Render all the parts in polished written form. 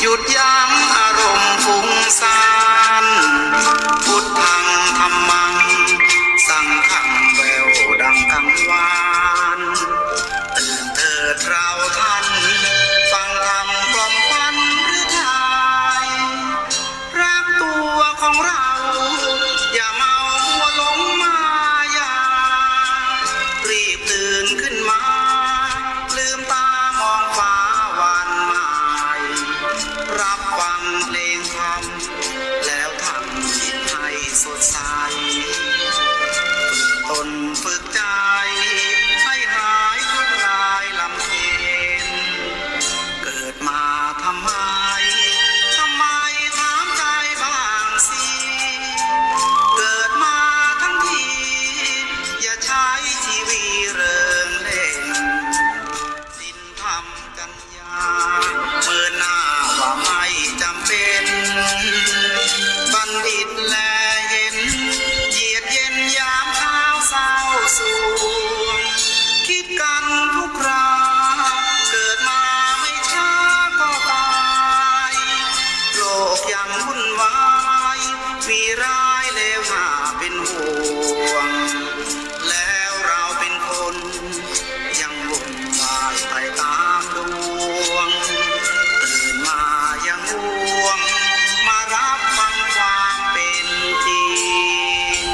หยุดยั้งอารมณ์ฟุ้งซ่านพุทธังธัมมังสังฆังแววดังกังวานตื่นเถิดเราท่านฟังธรรมกล่อมขวัญหรือไทยรักตัวของเราอย่าเมามัวหลงมายารีบตื่นขึ้นมาลืมตามองฟ้าวันใหม่รับฟังเพลงธรรมแล้วทำจิตให้สดใสฝึกตนฝึกใจให้หายทุกข์ลายลำเค็ญเกิดมาทำไมถามใจบ้างสิเกิดมาทั้งทีอย่าใช้ชีวิตเริงเล่นศีลธรรมจัญญาเมื่อหน้าว่าไม่จำเป็นบัณฑิตแลเห็นเหยียดเย็นยามเช้าเศร้าสวงคิดกันทุกคราเกิดมาไม่ช้าก็ตายโลกยังวุ่นวายมีร้ายเลวน่าเป็นห่วงแล้วเราเป็นคนยังวุ่นวายไปตามดวงตื่นมายังห่วงมารับฟังความเป็นจริง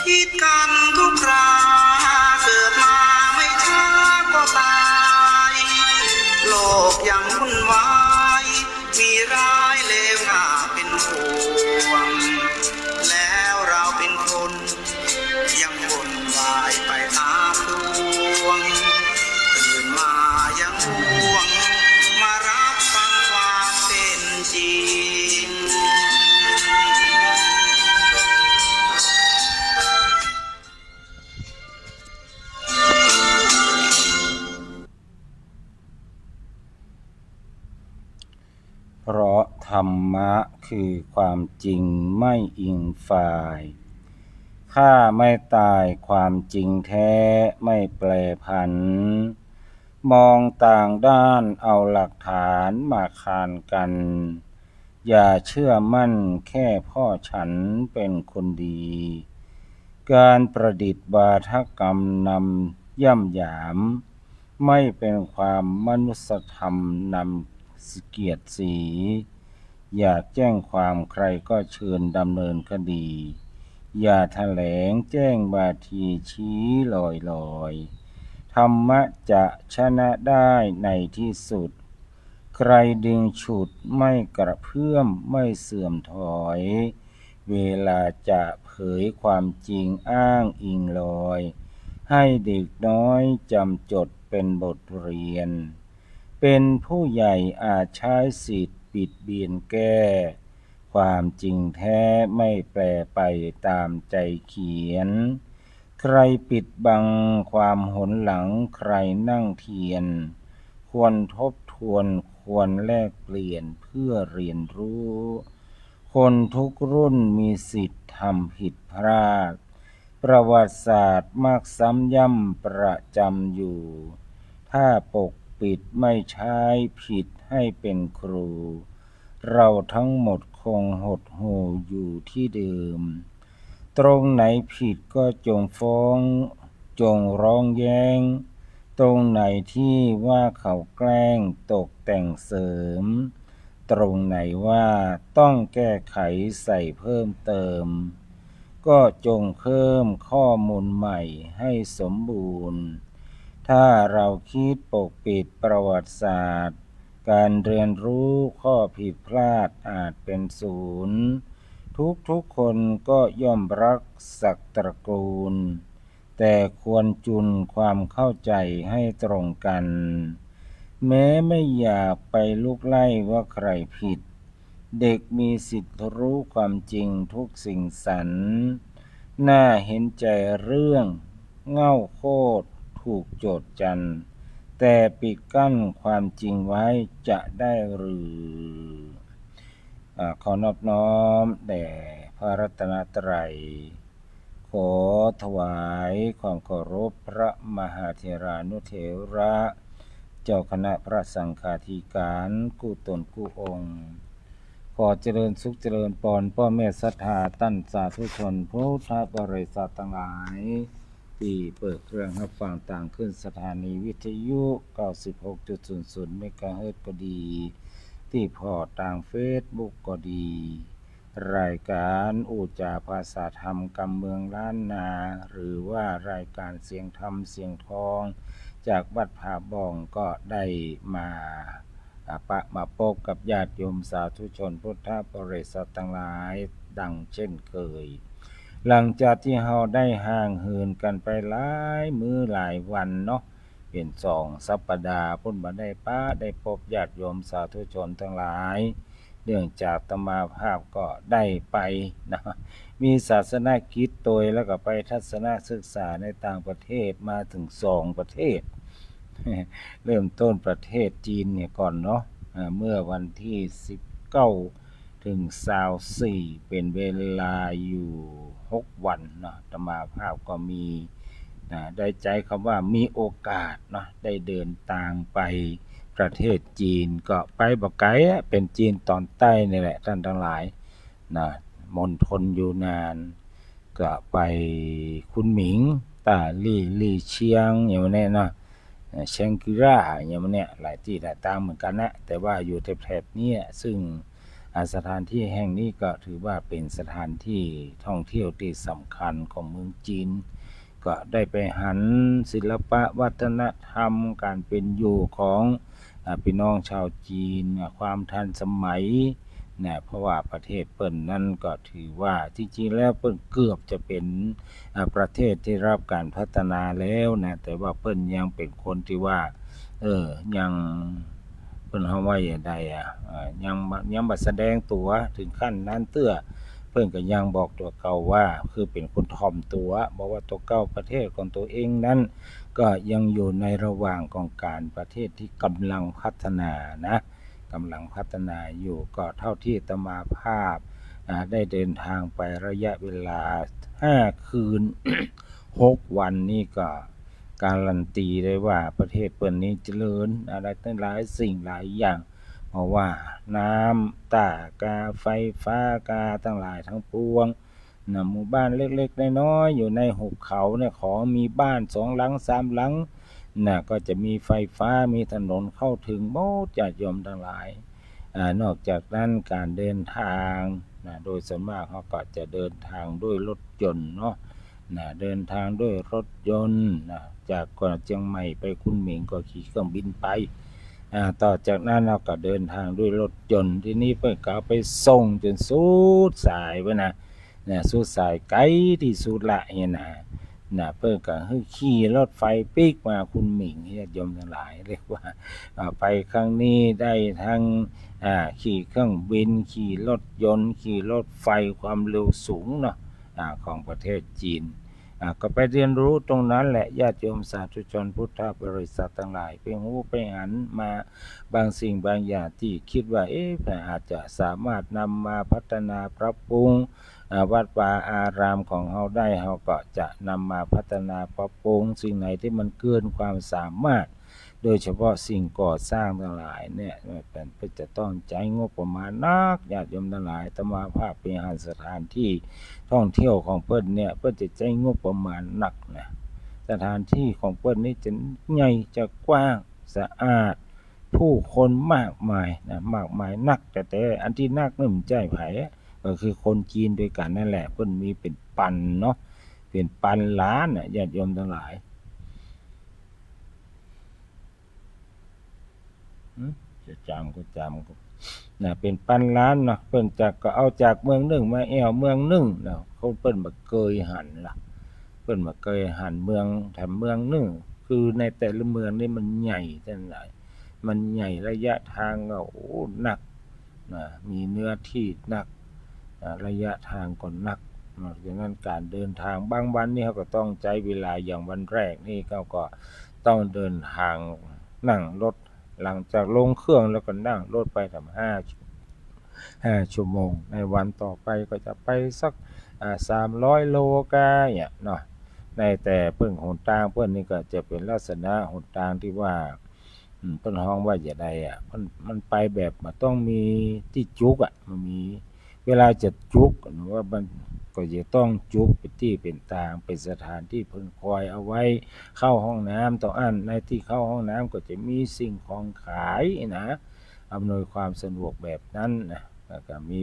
คิดกันทุกคราเกิดมาไม่ช้าก็ตายโลกยังวุ่นวายมีร้ายเลวน่าเป็นห่วงแล้วเราเป็นคนยังวุ่นวายไปตามดวงตื่นมายังห่วงมารับฟังความเป็นจริง เพราะธรรมะคือความจริงไม่อิงฝ่ายข้าไม่ตายความจริงแท้ไม่แปรผันมองต่างด้านเอาหลักฐานมาคานกันอย่าเชื่อมั่นแค่พ่อฉันเป็นคนดีการประดิษฐ์วาทกรรมนำย่ำหยามไม่เป็นความมนุสธรรมนำเกียรติสีอยากแจ้งความใครก็เชิญดำเนินคดีอย่าแถลงแจ้งบาทีชี้ลอยธรรมะจะชนะได้ในที่สุดใครดึงฉุดไม่กระเพื่อมไม่เสื่อมถอยเวลาจะเผยความจริงอ้างอิงลอยให้เด็กน้อยจำจดเป็นบทเรียนเป็นผู้ใหญ่อาจใช้สิทธิ์ปิดเบียนแก้ความจริงแท้ไม่แปรไปตามใจเขียนใครปิดบังความหนหลังใครนั่งเทียนควรทบทวนควรแลกเปลี่ยนเพื่อเรียนรู้คนทุกรุ่นมีสิทธิ์ทำผิดพลาดประวัติศาสตร์มักซ้ำย่ำประจำอยู่ถ้าปกปิดไม่ใช้ผิดให้เป็นครูเราทั้งหมดคงหดหู่อยู่ที่เดิมตรงไหนผิดก็จงฟ้องจงร้องแย้งตรงไหนที่ว่าเขาแกล้งตกแต่งเสริมตรงไหนว่าต้องแก้ไขใส่เพิ่มเติมก็จงเพิ่มข้อมูลใหม่ให้สมบูรณ์ถ้าเราคิดปกปิดประวัติศาสตร์การเรียนรู้ข้อผิดพลาดอาจเป็นศูนย์ทุกคนก็ย่อมรักศักดิ์ตระกูลแต่ควรจุนความเข้าใจให้ตรงกันแม้ไม่อยากไปลุกไล่ว่าใครผิดเด็กมีสิทธิ์รู้ความจริงทุกสิ่งสรรน่าเห็นใจเรื่องเง่าโคตรถูกโจษจันแต่ปิดกั้นความจริงไว้จะได้หรือ ขอนอบน้อมแด่พระรัตนตรัยขอถวายความเคารพพระมหาเถรานุเถระเจ้าคณะพระสังฆาธิการกู้ตนกู้องค์ขอเจริญสุขเจริญพรพ่อแม่ศรัทธาตั้นสาธุชนพุทธบริษัททั้งหลายที่เปิดเครื่องรับฟังต่างขึ้นสถานีวิทยุ 96.00 เมกะเฮิรตซ์ก็ดีที่พอร์ตทางเฟซบุ๊กก็ดีรายการอุจาภาษาธรรมกำเมืองล้านนาหรือว่ารายการเสียงธรรมเสียงทองจากวัดผาบ่องก็ได้มามาพบกับญาติโยมสาธุชนพุทธบริษัททั้งหลายดังเช่นเคยหลังจากที่เราได้ห่างเหินกันไปหลายมื้อหลายวันเนาะเป็น2 สัปดาห์พุ่นบ่ได้พบญาติโยมสาธุชนทั้งหลายเนื่องจากอาตมาภาพก็ได้ไปนะมีศาสนกิจโดยแล้วก็ไปทัศนศึกษาในต่างประเทศมาถึง2 ประเทศ เริ่มต้นประเทศจีนเนี่ยก่อนเนาะเมื่อวันที่19ถึง24เป็นเวลาอยู่6วันเนาะอาตมาภาพก็มีได้ใจคำว่ามีโอกาสเนาะได้เดินทางไปประเทศจีนก็ไปบ่ไกลเป็นจีนตอนใต้นี่แหละท่านทั้งหลายนะมณฑลยูนานก็ไปคุนหมิงต้าลี่เชียงอย่างนี้เนาะเชงกิราอย่างนี้หลายที่หลายทางเหมือนกันนะแต่ว่าอยู่แถบๆนี้ซึ่งสถานที่แห่งนี้ก็ถือว่าเป็นสถานที่ท่องเที่ยวที่สำคัญของเมืองจีนก็ได้ไปหันศิลปะวัฒนธรรมการเป็นอยู่ของพี่น้องชาวจีนความทันสมัยนะเพราะว่าประเทศเปิ้นนั้นก็ถือว่าจริงๆแล้วเปิ้นเกือบจะเป็นประเทศที่รับการพัฒนาแล้วนะแต่ว่าเปิ้นยังเป็นคนที่ว่ายังเปิ้นเฮาว่าอย่างใดยังบ่แสดงตัวถึงขั้นนั้นเตื้อเพิ่นก็ยังบอกตัวเก่าว่าคือเป็นคนถ่อมตัวบอกว่าตัวเก่าประเทศของตัวเองนั้นก็ยังอยู่ในระหว่างของการประเทศที่กำลังพัฒนานะกำลังพัฒนาอยู่ก็เท่าที่อาตมาภาพได้เดินทางไประยะเวลา5คืน 6วันนี่ก็การันตีได้ว่าประเทศเปิ้นนี้เจริญอะไรตั้งหลายสิ่งหลายอย่างเพราะว่าน้ำกาไฟฟ้ากาทั้งหลายทั้งปวงนะหมู่บ้านเล็กๆน้อยๆอยู่ในหุบเขาเนี่ยขอมีบ้าน2หลัง3หลังนะก็จะมีไฟฟ้ามีถนนเข้าถึงหมดญาติโยมทั้งหลายนอกจากนั้นการเดินทางนะโดยส่วนมากเขาก็จะเดินทางด้วยรถยนต์เนาะเดินทางด้วยรถยนต์จากเชียงใหม่ไปคุนหมิงก็ขี่เครื่องบินไปต่อจากนั้นเราก็เดินทางด้วยรถยนต์ที่นี่เพิ่นก็เอาไปส่งจนสุดสายไว้นะสุดสายไกลที่สุดละเนี่ยนะเพิ่นก็ขี่รถไฟปีกมาคุนหมิงญาติโยมทั้งหลายเรียกว่าไปครั้งนี้ได้ทั้งขี่เครื่องบินขี่รถยนต์ขี่รถไฟความเร็วสูงเนาะของประเทศจีนก็ไปเรียนรู้ตรงนั้นแหละญาติโยมสาธุชนพุทธบริษัททั้งหลายไปหูไปหันมาบางสิ่งบางอย่างที่คิดว่าอาจจะสามารถนำมาพัฒนาปรับปรุงวัดวาอารามของเราได้เราก็จะนำมาพัฒนาปรับปรุงสิ่งไหนที่มันเกินความสามารถโดยเฉพาะสิ่งก่อสร้างทั้งหลายเนี่ยเป็นจะต้องใช้งบประมาณนักญาติโยมทั้งหลายอาตมาภาพเป็นสถานที่ท่องเที่ยวของเปิ้นเนี่ยเปิ้นจะใช้งบประมาณหนักนะสถานที่ของเปิ้นนี่จะใหญ่จะกว้างสะอาดผู้คนมากมายนักแต่อันที่นักนี่มันใจไผก็คือคนจีนด้วยกันนั่นแหละเพิ่นมีเป็นพันเนาะเป็นพันล้านญาติโยมทั้งหลายจะจำก็เป็นพันล้านเนาะเพิ่นก็เอาจากเมืองนึงมาแอวเมืองนึงเนาะเขาเพิ่นบ่เคยหันล่ะเพิ่นบ่เคยหันเมืองแถมเมืองนึงคือในแต่ละเมืองนี่มันใหญ่จังได๋มันใหญ่ระยะทางก็หนักมีเนื้อที่หนักระยะทางก็หนักดังนั้นการเดินทางบางวันนี่เขาก็ต้องใช้เวลาอย่างวันแรกนี่เขาก็ต้องเดินทางนั่งรถหลังจากลงเครื่องแล้วก็นั่งรถไป 5 ชั่วโมงในวันต่อไปก็จะไปสัก300 โลก็เนี่ยเนาะในแต่เพิ่งหนทางเพิ่นนี่ก็จะเป็นลักษณะหนทางที่ว่าเพิ่นฮ้องว่าจะได้มันไปแบบมันต้องมีที่จุกมันมีเวลาจะจุกว่ามันก็จะต้องจุกเป็นที่เป็นทางเป็นสถานที่เพิ่นคอยเอาไว้เข้าห้องน้ำต้องอั้นในที่เข้าห้องน้ำก็จะมีสิ่งของขายนะอำนวยความสะดวกแบบนั้นนะแล้วก็มี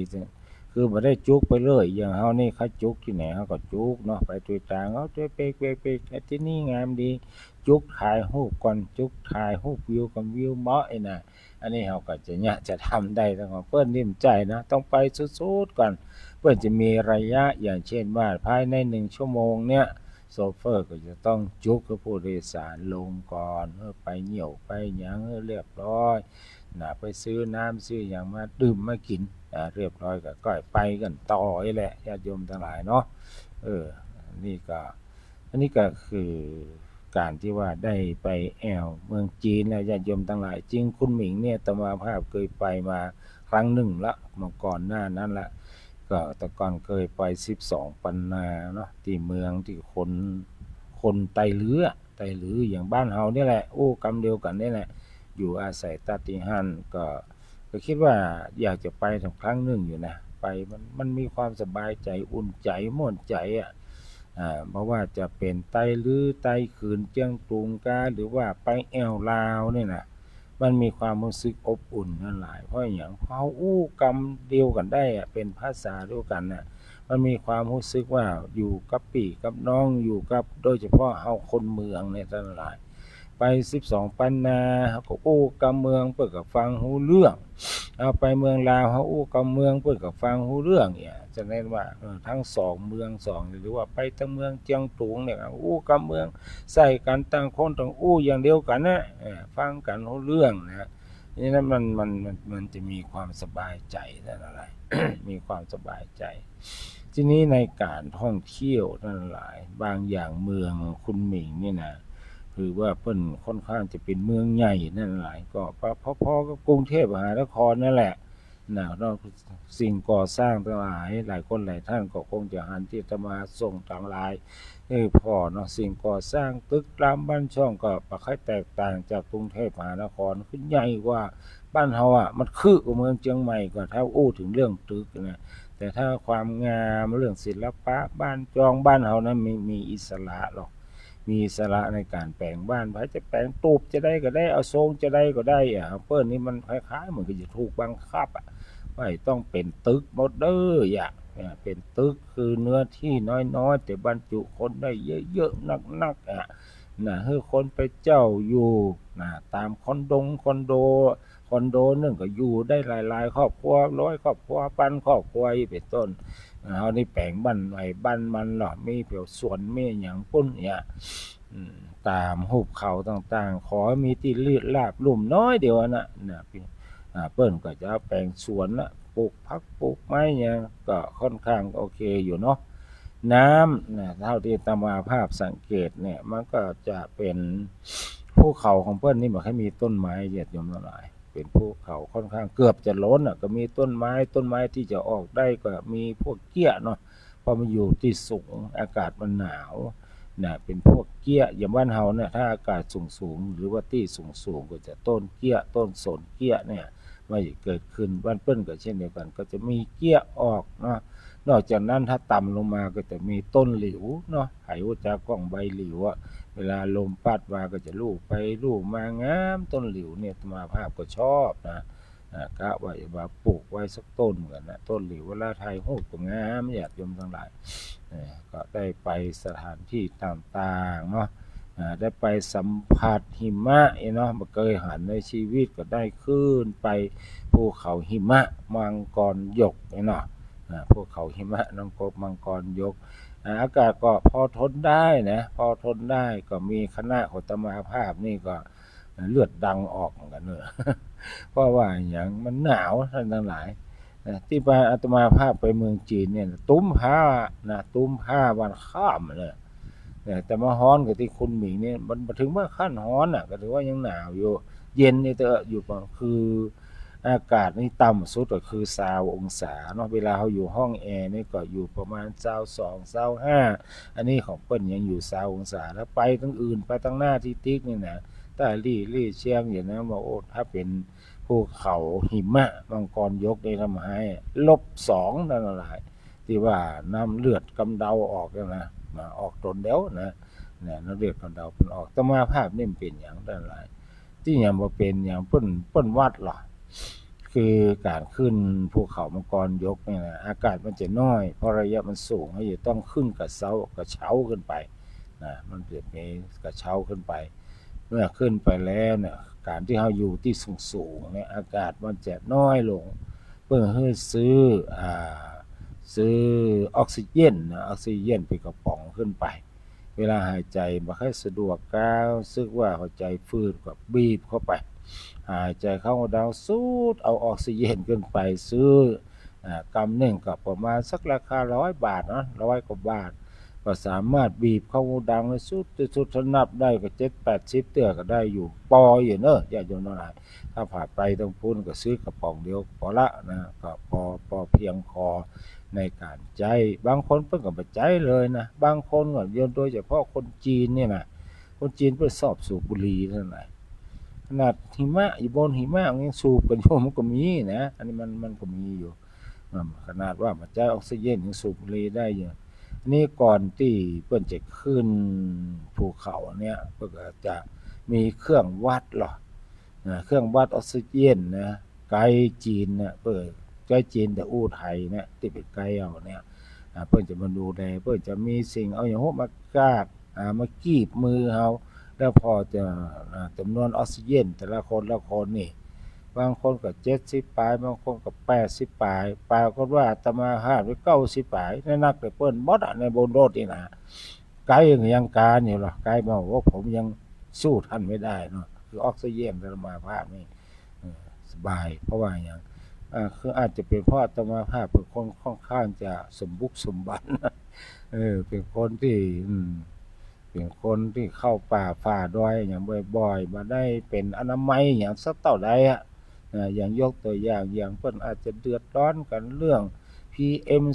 คือบ่ได้จุกไปเลยอย่างเฮานี่เขาจุกที่ไหนเฮาก็จุกเนาะไปตุยตางเอาเป๊กๆๆที่นี่งามดีจุกถ่ายรูปก่อนจุกถ่ายรูปวิวก่อนวิวเหมาะน่ะอันนี้เฮาก็จะทำได้แต่ของเพิ่นนิ่มใจนะต้องไปสุดๆก่อนเพิ่นจะมีระยะอย่างเช่นว่าภายใน1 ชั่วโมงเนี่ยโชเฟอร์ก็จะต้องจุกให้ผู้โดยสารลงก่อนไปเหี่ยวไปหยังให้เรียบร้อยนะไปซื้อน้ำซื้อหยังมาดื่มมากินเรียบร้อยก็ไปกันต่อนี่แหละญาติโยมทั้งหลายเนาะอันนี้ก็คือการที่ว่าได้ไปแอวเมืองจีนแล้วญาติโยมทั้งหลายจริงคุณหมิงเนี่ยอาตมาภาพเคยไปมาครั้งหนึ่งละเมื่อก่อนหน้านั้นละก็แต่ก่อนเคยไป12 ปันนาเนาะที่เมืองที่คนไตลื้ออย่างบ้านเฮานี่แหละโอ้กำเดียวกันนี่แหละอยู่อาศัยตาติหันก็คิดว่าอยากจะไปสักครั้งหนึ่งอยู่นะไปมันมีความสบายใจอุ่นใจม่วนใจเพราะว่าจะเป็นไตลื้อไตขืนเจียงตุงกาหรือว่าไปแอวลาวเนี่ยนะมันมีความรู้สึกอบอุ่นนั่นหลายเพราะอย่างเฮาอู้กำเดียวกันได้เป็นภาษาเดียวกันน่ะมันมีความรู้สึกว่าอยู่กับพี่กับน้องอยู่กับโดยเฉพาะเฮาคนเมืองเนี่ยทั้งหลายไป12 ปันนาเฮาก็อู้กับเมืองเพิ่นก็ฟังรู้เรื่องเอาไปเมืองลาวเฮาอู้กับเมืองเพิ่นก็ฟังรู้เรื่องเนี่ยฉะนั้นว่าทั้ง2 เมือง2หรือว่าไปทั้งเมืองเจียงตุงเนี่ยอู้กับเมืองใส่กันต่างคนต่างอู้อย่างเดียวกันนะฟังกันรู้เรื่องนะนี่นั้นมันจะมีความสบายใจนั่นอะไร มีความสบายใจทีนี้ในการท่องเที่ยวนั่นหลายบางอย่างเมืองคุณหมิงนี่นะคือว่าเพิ่นค่อนข้างจะเป็นเมืองใหญ่นั่นหลายก็พอๆกับกรุงเทพมหานครนั่นแหละนะเนาะสิ่งก่อสร้างทั้งหลายหลายคนหลายท่านก็คงจะหันที่จะมาส่งทางไลน์พอเนาะสิ่งก่อสร้างตึกรามบ้านช่องก็บ่ค่อยแตกต่างจากกรุงเทพมหานครคือใหญ่กว่าบ้านเฮามันคือกว่าเมืองเชียงใหม่ก็ถ้าอู้ถึงเรื่องตึกนะแต่ถ้าความงามเรื่องศิลปะบ้านจองบ้านเฮานั้นมีอิสระหรอกมีอิสระในการแปลงบ้านไผจะแปลงตูบจะได้ก็ได้เอาทรงจะได้ก็ได้เปิ้นนี่มันคล้ายๆเหมือนกับจะถูกบังคับว่าต้องเป็นตึกหมดเด้อเป็นตึกคือเนื้อที่น้อยๆแต่บรรจุคนได้เยอะๆนักๆให้คนไปเจ้าอยู่ตามคอนโดนึงก็อยู่ได้หลายๆครอบครัว100 ครอบครัวพันครอบครัวเป็นต้นเฮานี่แปลงบ้านไว้บ้านมันเนาะมีเปี่ยวสวนมีหยังปุ้นเนี่ยตามหุบเขาต่างๆขอมีที่ลืดลาบลุ่มน้อยเดียวน่ะเปิ้นก็จะแปลงสวนปลูกผักปลูกไม้หยังก็ค่อนข้างโอเคอยู่เนาะน้ำเท่าที่อาตมาภาพสังเกตเนี่ยมันก็จะเป็นภูเขาของเปิ้นนี่บ่ค่อยมีต้นไม้ญาติโยมทั้งหลายเป็นภูเขาค่อนข้างเกือบจะล้นก็มีต้นไม้ที่จะออกได้ก็มีพวกเกี้ยเนาะเพราะมันอยู่ที่สูงอากาศมันหนาวเป็นพวกเกี้ยอย่างบ้านเฮาเนี่ยถ้าอากาศสูงหรือว่าที่สูงก็จะต้นเกี้ยต้นสนเกี้ยเนี่ยมันจะเกิดขึ้นบ้านเปิ้นก็เช่นเดียวกันก็จะมีเกี้ยออกเนาะนอกจากนั้นถ้าต่ำลงมาก็จะมีต้นหลิวเนาะไผรู้จักก้องใบหลิวเวลาลมพัดมาก็จะลูบไปลูบมางามต้นหลิวเนี่ยอาตมาภาพก็ชอบนะกะว่าปลูกไว้สักต้นกันนะต้นหลิวเวลาถ่ายรูปก็งามญาติโยมทั้งหลายก็ได้ไปสถานที่ต่างๆเนาะได้ไปสัมผัสหิมะเนาะบ่เคยหันในชีวิตก็ได้ขึ้นไปภูเขาหิมะมังกรยกเนาะภูเขาหิมะมังกรยกอากาศก็พอทนได้นะพอทนได้ก็มีคณะของอาตมาภาพนี่ก็เลือดดังออกเหมือนกันเนอะ เพราะว่าอย่างมันหนาวท่านทั้งหลายที่ไปอาตมาภาพไปเมืองจีนเนี่ยตุ้มผ้าวันข้ามเลยแต่มาฮ้อนกับที่คุณหมิงเนี่ยมันถึงว่าขั้นฮ้อนก็ถือว่ายังหนาวอยู่เย็นนี่เตอะอยู่ก็คือ อากาศนี่ต่ำสุดก็คือ20องศาเนาะเวลาเขาอยู่ห้องแอร์นี่ก็อยู่ประมาณ22 25อันนี้ของเปิ้นยังอยู่20องศาแล้วไปทั้งอื่นไปทั้งหน้าที่ติ๊กนี่นะใต้ลี่เชียงอย่างนั้นว่าโอ้ถ้าเป็นภูเขาหิมะมังกรยกได้ทำให้-2นั่นแหละที่ว่าน้ำเลือดกำเดาออกนะออกตนเดียวนะเนี่ยน้ำเลือดกำเดาเพิ่นออกแต่มาภาพนี่มันเป็นหยังนั่นหลายที่ยังบ่เป็นหยังเปิ้นวัดหรอคือการขึ้นภูเขามังกรยกเนี่ยนะอากาศมันจะน้อยเพราะระยะมันสูงเขาจะต้องขึ้นกระเช้าขึ้นไปนะมันจะมีกระเช้าขึ้นไปเมื่อขึ้นไปแล้วเนี่ยการที่เราอยู่ที่สูงๆเนี่ยอากาศมันจะน้อยลงเพื่อให้ซื้อออกซิเจนนะออกซิเจนเป็นกระป๋องขึ้นไปเวลาหายใจบ่ค่อยสะดวกก้าวซึกว่าหัวใจฝืดก็บีบเข้าไปหายใจเข้าดาวสูดเอาออกซิเจนขึ้นไปซื้อกำหนึ่งก็ประมาณสักราคา100 บาทเนาะ100 กว่าบาทก็สามารถบีบเข้าดังเลยสุดนับได้ก็7-80เตื้อก็ได้อยู่ปออยู่เนอะญาติโยมทั้งหลายถ้าผ่านไปตรงพุ้นก็ซื้อกระป๋องเดียวพอละนะก็พอเพียงพอในการใจบางคนเพิ่นก็บ่ใจเลยนะบางคนก็โดยเฉพาะคนจีนเนี่ยนะคนจีนเพิ่นชอบสูบบุหรี่นั่นแหละขนาดหิมะอยู่บนหิมะยังสูบกันอยู่มันก็มีนะอันนี้มันก็มีอยู่ขนาดว่ามันใจออกซิเจนยังสูบบุหรี่ได้อยู่อันนี้ก่อนที่เพิ่นจะขึ้นภูเขาเนี่ยเพิ่นก็จะมีเครื่องวัดหรอเครื่องวัดออกซิเจนนะไกด์จีนเนี่ยเพิ่นไกด์จีนแต่อู้ไทยเนี่ยที่เป็นไกด์เอาเนี่ยเพิ่นจะมาดูแลเพิ่นจะมีสิ่งเอาอย่างพวกมากาดมากีบมือเฮาแล้วพอจะจำนวนออกซิเจนแต่ละคนนี่บางคนก็70ปลายบางคนก็80ปลายปรากฏว่าอาตมาภาพไว้90ปลายในนักแต่เปิ้นหมดในบนรถนี่นะไกด์ยังการอยู่หรอไกด์บอกว่าผมยังสู้ท่านไม่ได้เนาะคือออกซิเจนอาตมาภาพนี่สบายเพราะว่าอย่างคืออาจจะเป็นเพราะอาตมาภาพเป็นคนค่อนข้างจะสมบุกสมบันเป็นคนที่เป็นคนที่เข้าป่าฝ่าดอยอย่างบ่อยๆมาได้เป็นอนามัยอย่างสักเท่าใดอย่างยกตัวอย่างเพิ่นอาจจะเดือดร้อนกันเรื่อง PM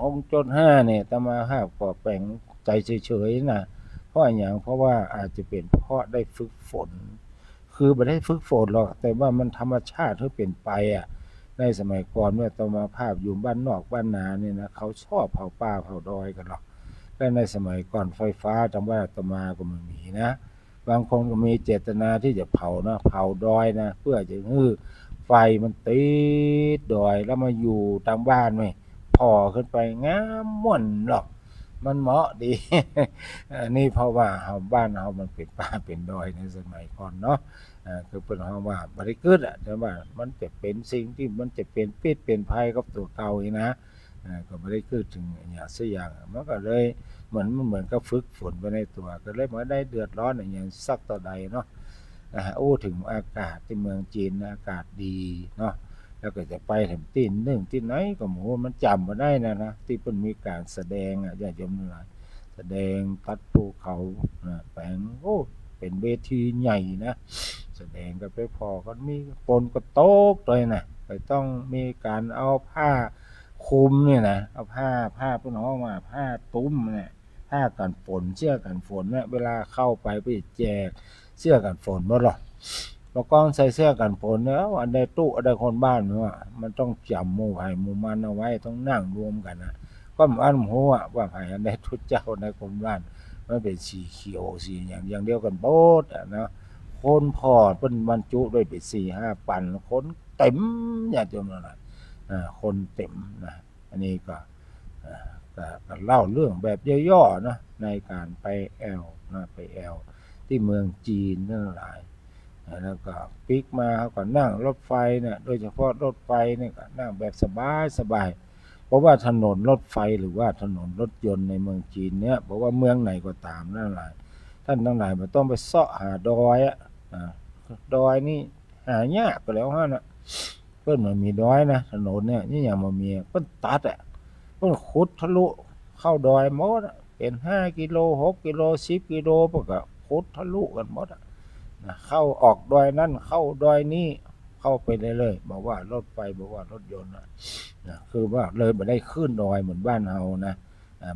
2.6.5 เนี่ยอาตมาภาพก็แปลงใจเฉยๆนะเพราะอย่างเพราะว่าอาจจะเป็นเพราะได้ฝึกฝนคือบ่ได้ฝึกฝนหรอกแต่ว่ามันธรรมชาติที่เป็นไปในสมัยก่อนเมื่ออาตมาภาพอยู่บ้านนอกบ้านนาเนี่ยนะเขาชอบเผาป่าเผาดอยกันหรอกและในสมัยก่อนไฟฟ้าจำว่าอาตมาก็ไม่มีนะบางคนก็มีเจตนาที่จะเผานะเผาดอยนะเพื่อจะให้ไฟมันติดดอยแล้วมาอยู่ตามบ้านไหมพอขึ้นไปงามม่วนหรอกมันเหมาะดี อันนี้เพราะว่าบ้านเรามันเป็นป่าเป็นดอยในสมัยก่อนเนาะคือเป็นเพราะว่าบริกิดแต่ว่ามันจะเป็นสิ่งที่มันจะเป็นพิษเป็นภัยกับตัวเก่าอีกนะก็ไม่ได้คือถึงอย่างสักอย่างมันก็เลยเหมือนกับฝึกฝนไปในตัวก็เลยไม่ได้เดือดร้อนอย่างสักต่อใดเนาะโอ้ถึงอากาศที่เมืองจีนอากาศดีเนาะแล้วก็จะไปถึงที่หนึ่งที่ไหนก็หมูมันจำมาได้นะที่เพิ่นมีการแสดงญาติโยมทั้งหลายแสดงตัดภูเขาแปลงโอ้เป็นเวทีใหญ่นะแสดงกันไปพอก็มีฝนก็ตกเลยนะก็ต้องมีการเอาผ้าคลุมเนี่ยนะเอาผ้าเพิ่นเอามาผ้าตุ้มเนี่ยผ้ากันฝนเสื้อกันฝนเนี่ยเวลาเข้าไปแจกเสื้อกันฝนบ่หรอกแล้วก็ใส่เสื้อกันฝนแล้วอันใดตู้อันใดคนบ้านมันต้องจำหมู่ไผหมู่มันเอาไว้ต้องนั่งรวมกันนะก็มันฮู้ว่าไผอันใดทุกเจ้าในคนบ้านมันเป็นสีเขียวสีอย่างเดียวกันโบดเนาะคนพอเพิ่นบรรจุด้วยเป็น 4-5 ปันคนเต็มญาติโยมนั่นน่ะคนเต็มนะอันนี้ก็เล่าเรื่องแบบย่อๆเนาะในการไปแอลนะไปแอลที่เมืองจีนนั่นหลายแล้วก็ปิกมาเขาก็นั่งรถไฟเนี่ยโดยเฉพาะรถไฟเนี่ยก็นั่งแบบสบายเพราะว่าถนนรถไฟหรือว่าถนนรถยนต์ในเมืองจีนเนี่ยบอกว่าเมืองไหนก็ตามนั่นหลายท่านทั้งหลายมันต้องไปเสาะหาดอยดอยนี่หายากไปแล้วฮะนะเพิ่นมันมีดอยนะถนนเนี่ยนี่อย่างมันมีเพิ่นตัดเพิ่นขุดทะลุเข้าดอยหมดเป็น5กิโล6กิโล10กิโลพวกก็ขุดทะลุกันหมดเข้าออกดอยนั่นเข้าดอยนี้ เข้าไปได้เลยบอกว่ารถไฟบอกว่ารถยนต์นะคือว่าเลยไม่ได้ขึ้นดอยเหมือนบ้านเฮานะ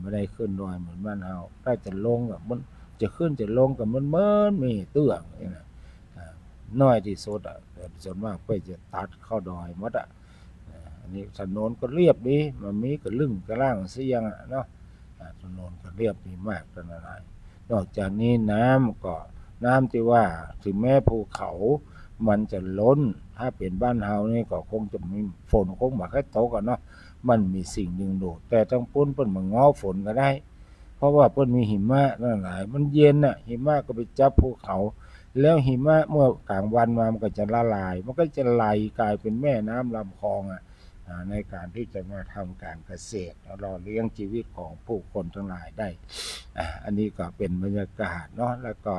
ไม่ได้ขึ้นดอยเหมือนบ้านเฮาถ้าจะลงกับมันจะขึ้นจะลงกับมันมีเตื้องนี่นะน้อยที่สุดแต่ส่วนมากไปจะตัดเข้าดอยหมดอันนี้ถนนก็เรียบดีมันมีก็ลึ่งกระล่างเสียงเนาะถนนก็เรียบดีมากตอนนั้นนอกจากนี้น้ำก็น้ำที่ว่าถึงแม้ภูเขามันจะล้นถ้าเป็นบ้านเฮานี่ก็คงจะมีฝนคงมาแค่ตกเนาะมันมีสิ่งดึงดูดแต่ทั้งปุ้นเปิ้นมาง้อฝนก็ได้เพราะว่าเปิ้นมีหิมะนั่นหลายมันเย็นหิมะก็ไปจับภูเขาแล้วหิมะเมื่อกลางวันมามันก็จะละลายมันก็จะไหลกลายเป็นแม่น้ำลำคลองในการที่จะมาทำการเกษตรรอเลี้ยงชีวิตของผู้คนทั้งหลายได้อันนี้ก็เป็นบรรยากาศเนาะแล้วก็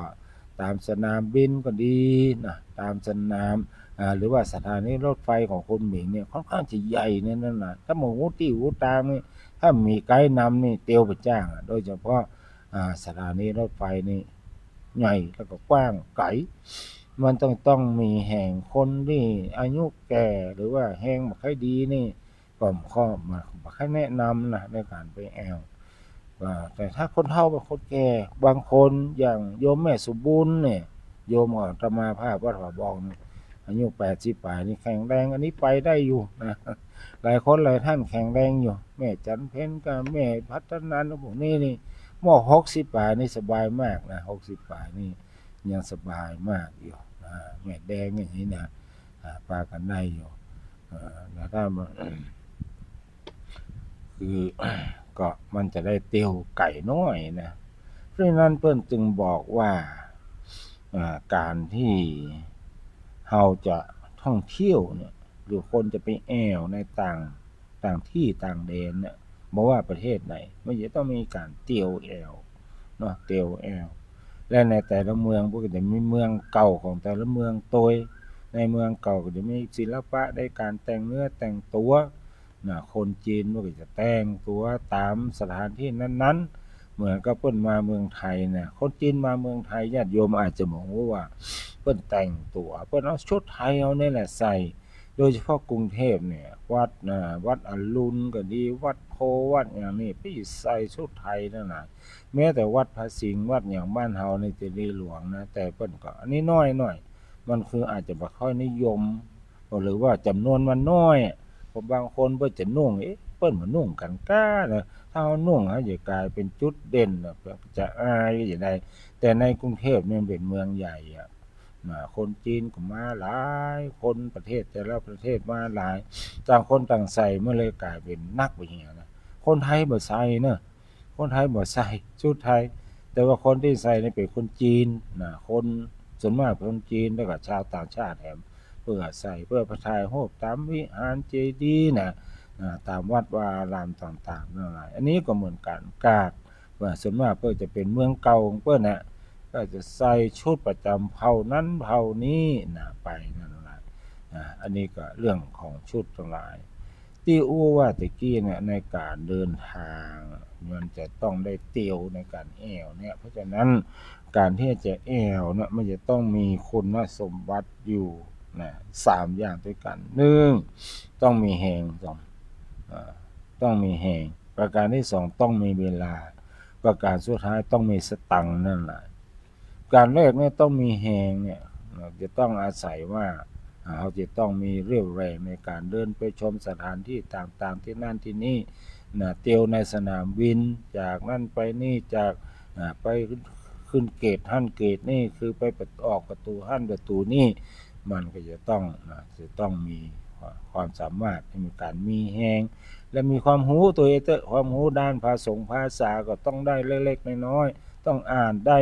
ตามสนามบินก็ดีนะตามสนามหรือว่าสถานีรถไฟของคุณหมิงเนี่ยค่อนข้างจะใหญ่เนี่ยนั่นนะถ้าหมูตี้หูตามนี่ถ้ามีไกด์นำนี่เตียวไปจ้างโดยเฉพาะสถานีรถไฟนี่ใหญ่แล้วก็กว้างไกลมันต้องมีแห่งคนที่อายุแก่หรือว่าแห่งบ่ค่อยดีนี่ก็ข้อมาบ่ค่อยแนะนำนะในการไปแอวแต่ถ้าคนเฒ่าเป็นคนแก่บางคนอย่างโยมแม่สุบุญเนี่ยโยมอาตมาภาพวัดผาบองอายุ80ปลายนี่แข็งแรงอันนี้ไปได้อยู่นะหลายคนหลายท่านแข็งแรงอยู่แม่จันเพ็ญกับแม่พัฒนันท์พวกนี้นี่ม60ปลายนี่สบายมากนะ60ปลายนี่ยังสบายมากอยู่แม่แดงอย่างนี้นะปากันได้อยู่แล้วถ้าคือก็มันจะได้เตียวไก่น้อยนะเพราะฉะนั้นเพิ่นจึงบอกว่าการที่เฮาจะท่องเที่ยวเนี่ยหรือคนจะไปแอวในต่างที่ต่างแดนเนี่ยบ่ว่าประเทศไหนมันจะต้องมีการเตียวแอวเนาะเตียวแอวและในแต่ละเมืองพวกก็จะมีเมืองเก่าของแต่ละเมืองโดยในเมืองเก่าก็จะมีศิลปะในการแต่งเนื้อแต่งตัวคนจีนพวกก็จะแต่งตัวตามสถานที่นั้นๆเหมือนกับเพิ่นมาเมืองไทยเนี่ยคนจีนมาเมืองไทยญาติโยมอาจจะมองว่าเพิ่นแต่งตัวเพิ่นเอาชุดไทยเอานี่แหละใส่โดยเฉพาะกรุงเทพเนี่ยวัดอรุณก็ดีวัดโพวัดอย่างนี้พี่ใส่ชุดไทยนั่นน่ะแม้แต่วัดพระสิงห์วัดอย่างบ้านเฮาในเจดีย์หลวงนะแต่เพิ่นก็อันนี้น้อยมันคืออาจจะบ่ค่อยนิยมหรือว่าจำนวนมันน้อยเพราะบางคนเพิ่นจะนุ่งเปิ้นมานุ่งกันก้านะถ้าเฮานุ่งจะกลายเป็นจุดเด่นจะอายอย่างใดแต่ในกรุงเทพเนี่ยเป็นเมืองใหญ่คนจีนก็มาหลายคนประเทศแต่ละประเทศมาหลายต่างคนต่างใส่มันเลยกลายเป็นนักไปอย่างนี้นะคนไทยบ่ใส่เนอะคนไทยบ่ใส่ชุดไทยแต่ว่าคนที่ใส่นี่เป็นคนจีนคนส่วนมากเป็นคนจีนแล้วก็ชาวต่างชาติแถมเพื่อใส่เพื่อไปถ่ายรูปตามวิหารเจดีย์ตามวัดวาอารามต่างๆนั่นแหละอันนี้ก็เหมือนกันว่าส่วนมากเพื่อจะเป็นเมืองเก่าของเปิ้นก็จะใส่ชุดประจำเผ่านั้นเผ่านี้ไปนั่นแหละอันนี้ก็เรื่องของชุดทั้งหลายที่ว่าตะกี้เนี่ยในการเดินทางมันจะต้องได้เตียวในการแอวเนี่ยเพราะฉะนั้นการที่จะแอวเนี่ยมันจะต้องมีคุณสมบัติอยู่3อย่างด้วยกัน1ต้องมีแหงต้องมีแหงประการที่2ต้องมีเวลาประการสุดท้ายต้องมีสตังค์นั่นแหละการแรกเนี่ยต้องมีแหงเนี่ยจะต้องอาศัยว่าเราจะต้องมีเรี่ยวแรงในการเดินไปชมสถานที่ต่างๆที่นั่นที่นี่เตียวในสนามบินจากนั่นไปนี่จากไปขึ้นเกตหั่นเกตนี่คือไปออกประตูหั่นประตูนี่มันก็จะต้องมีความสามารถมีการมีแหงและมีความรู้ตัวเองความรู้ด้านภาษาก็ต้องได้เล็กๆน้อยๆต้องอ่านได้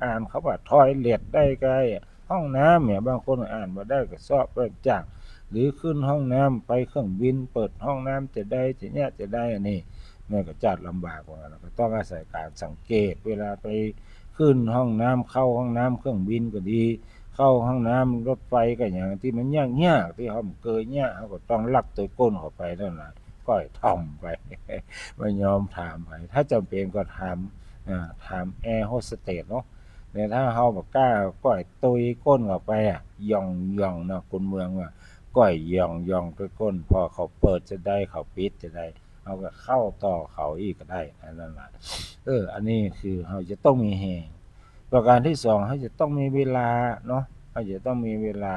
อ่านเขาว่าทอยเล็ดได้ไกลห้องน้ำเนี่ยบางคนอ่านบ่ได้ก็สอบเปิดจากหรือขึ้นห้องน้ำไปเครื่องบินเปิดห้องน้ำจะได้จะได้อันนี้มันก็จัดลำบากกว่าก็ต้องอาศัยการสังเกตเวลาไปขึ้นห้องน้ำเข้าห้องน้ำเครื่องบินก็ดีเข้าห้องน้ำรถไฟก็อย่างที่มันยากที่เขาเกยเขาก็ต้องลักตัวก้นเข้าไปนั่นแหละก็ท่อมไปไม่ยอมถามไปถ้าจำเป็นก็ถามแอร์โฮสเตสเนาะแต่ถ้าเฮาบ่กล้าก็ตุยก้นเข้าไปย่องเนาะคนเมือง ก้อยย่องไปก้นพอเขาเปิดจะได้เขาปิดจะได้เอาก็เข้าต่อเขาอีกก็ได้นั่นแหละอันนี้คือเราจะต้องมีแหงประการที่2เราจะต้องมีเวลาเนาะเราจะต้องมีเวลา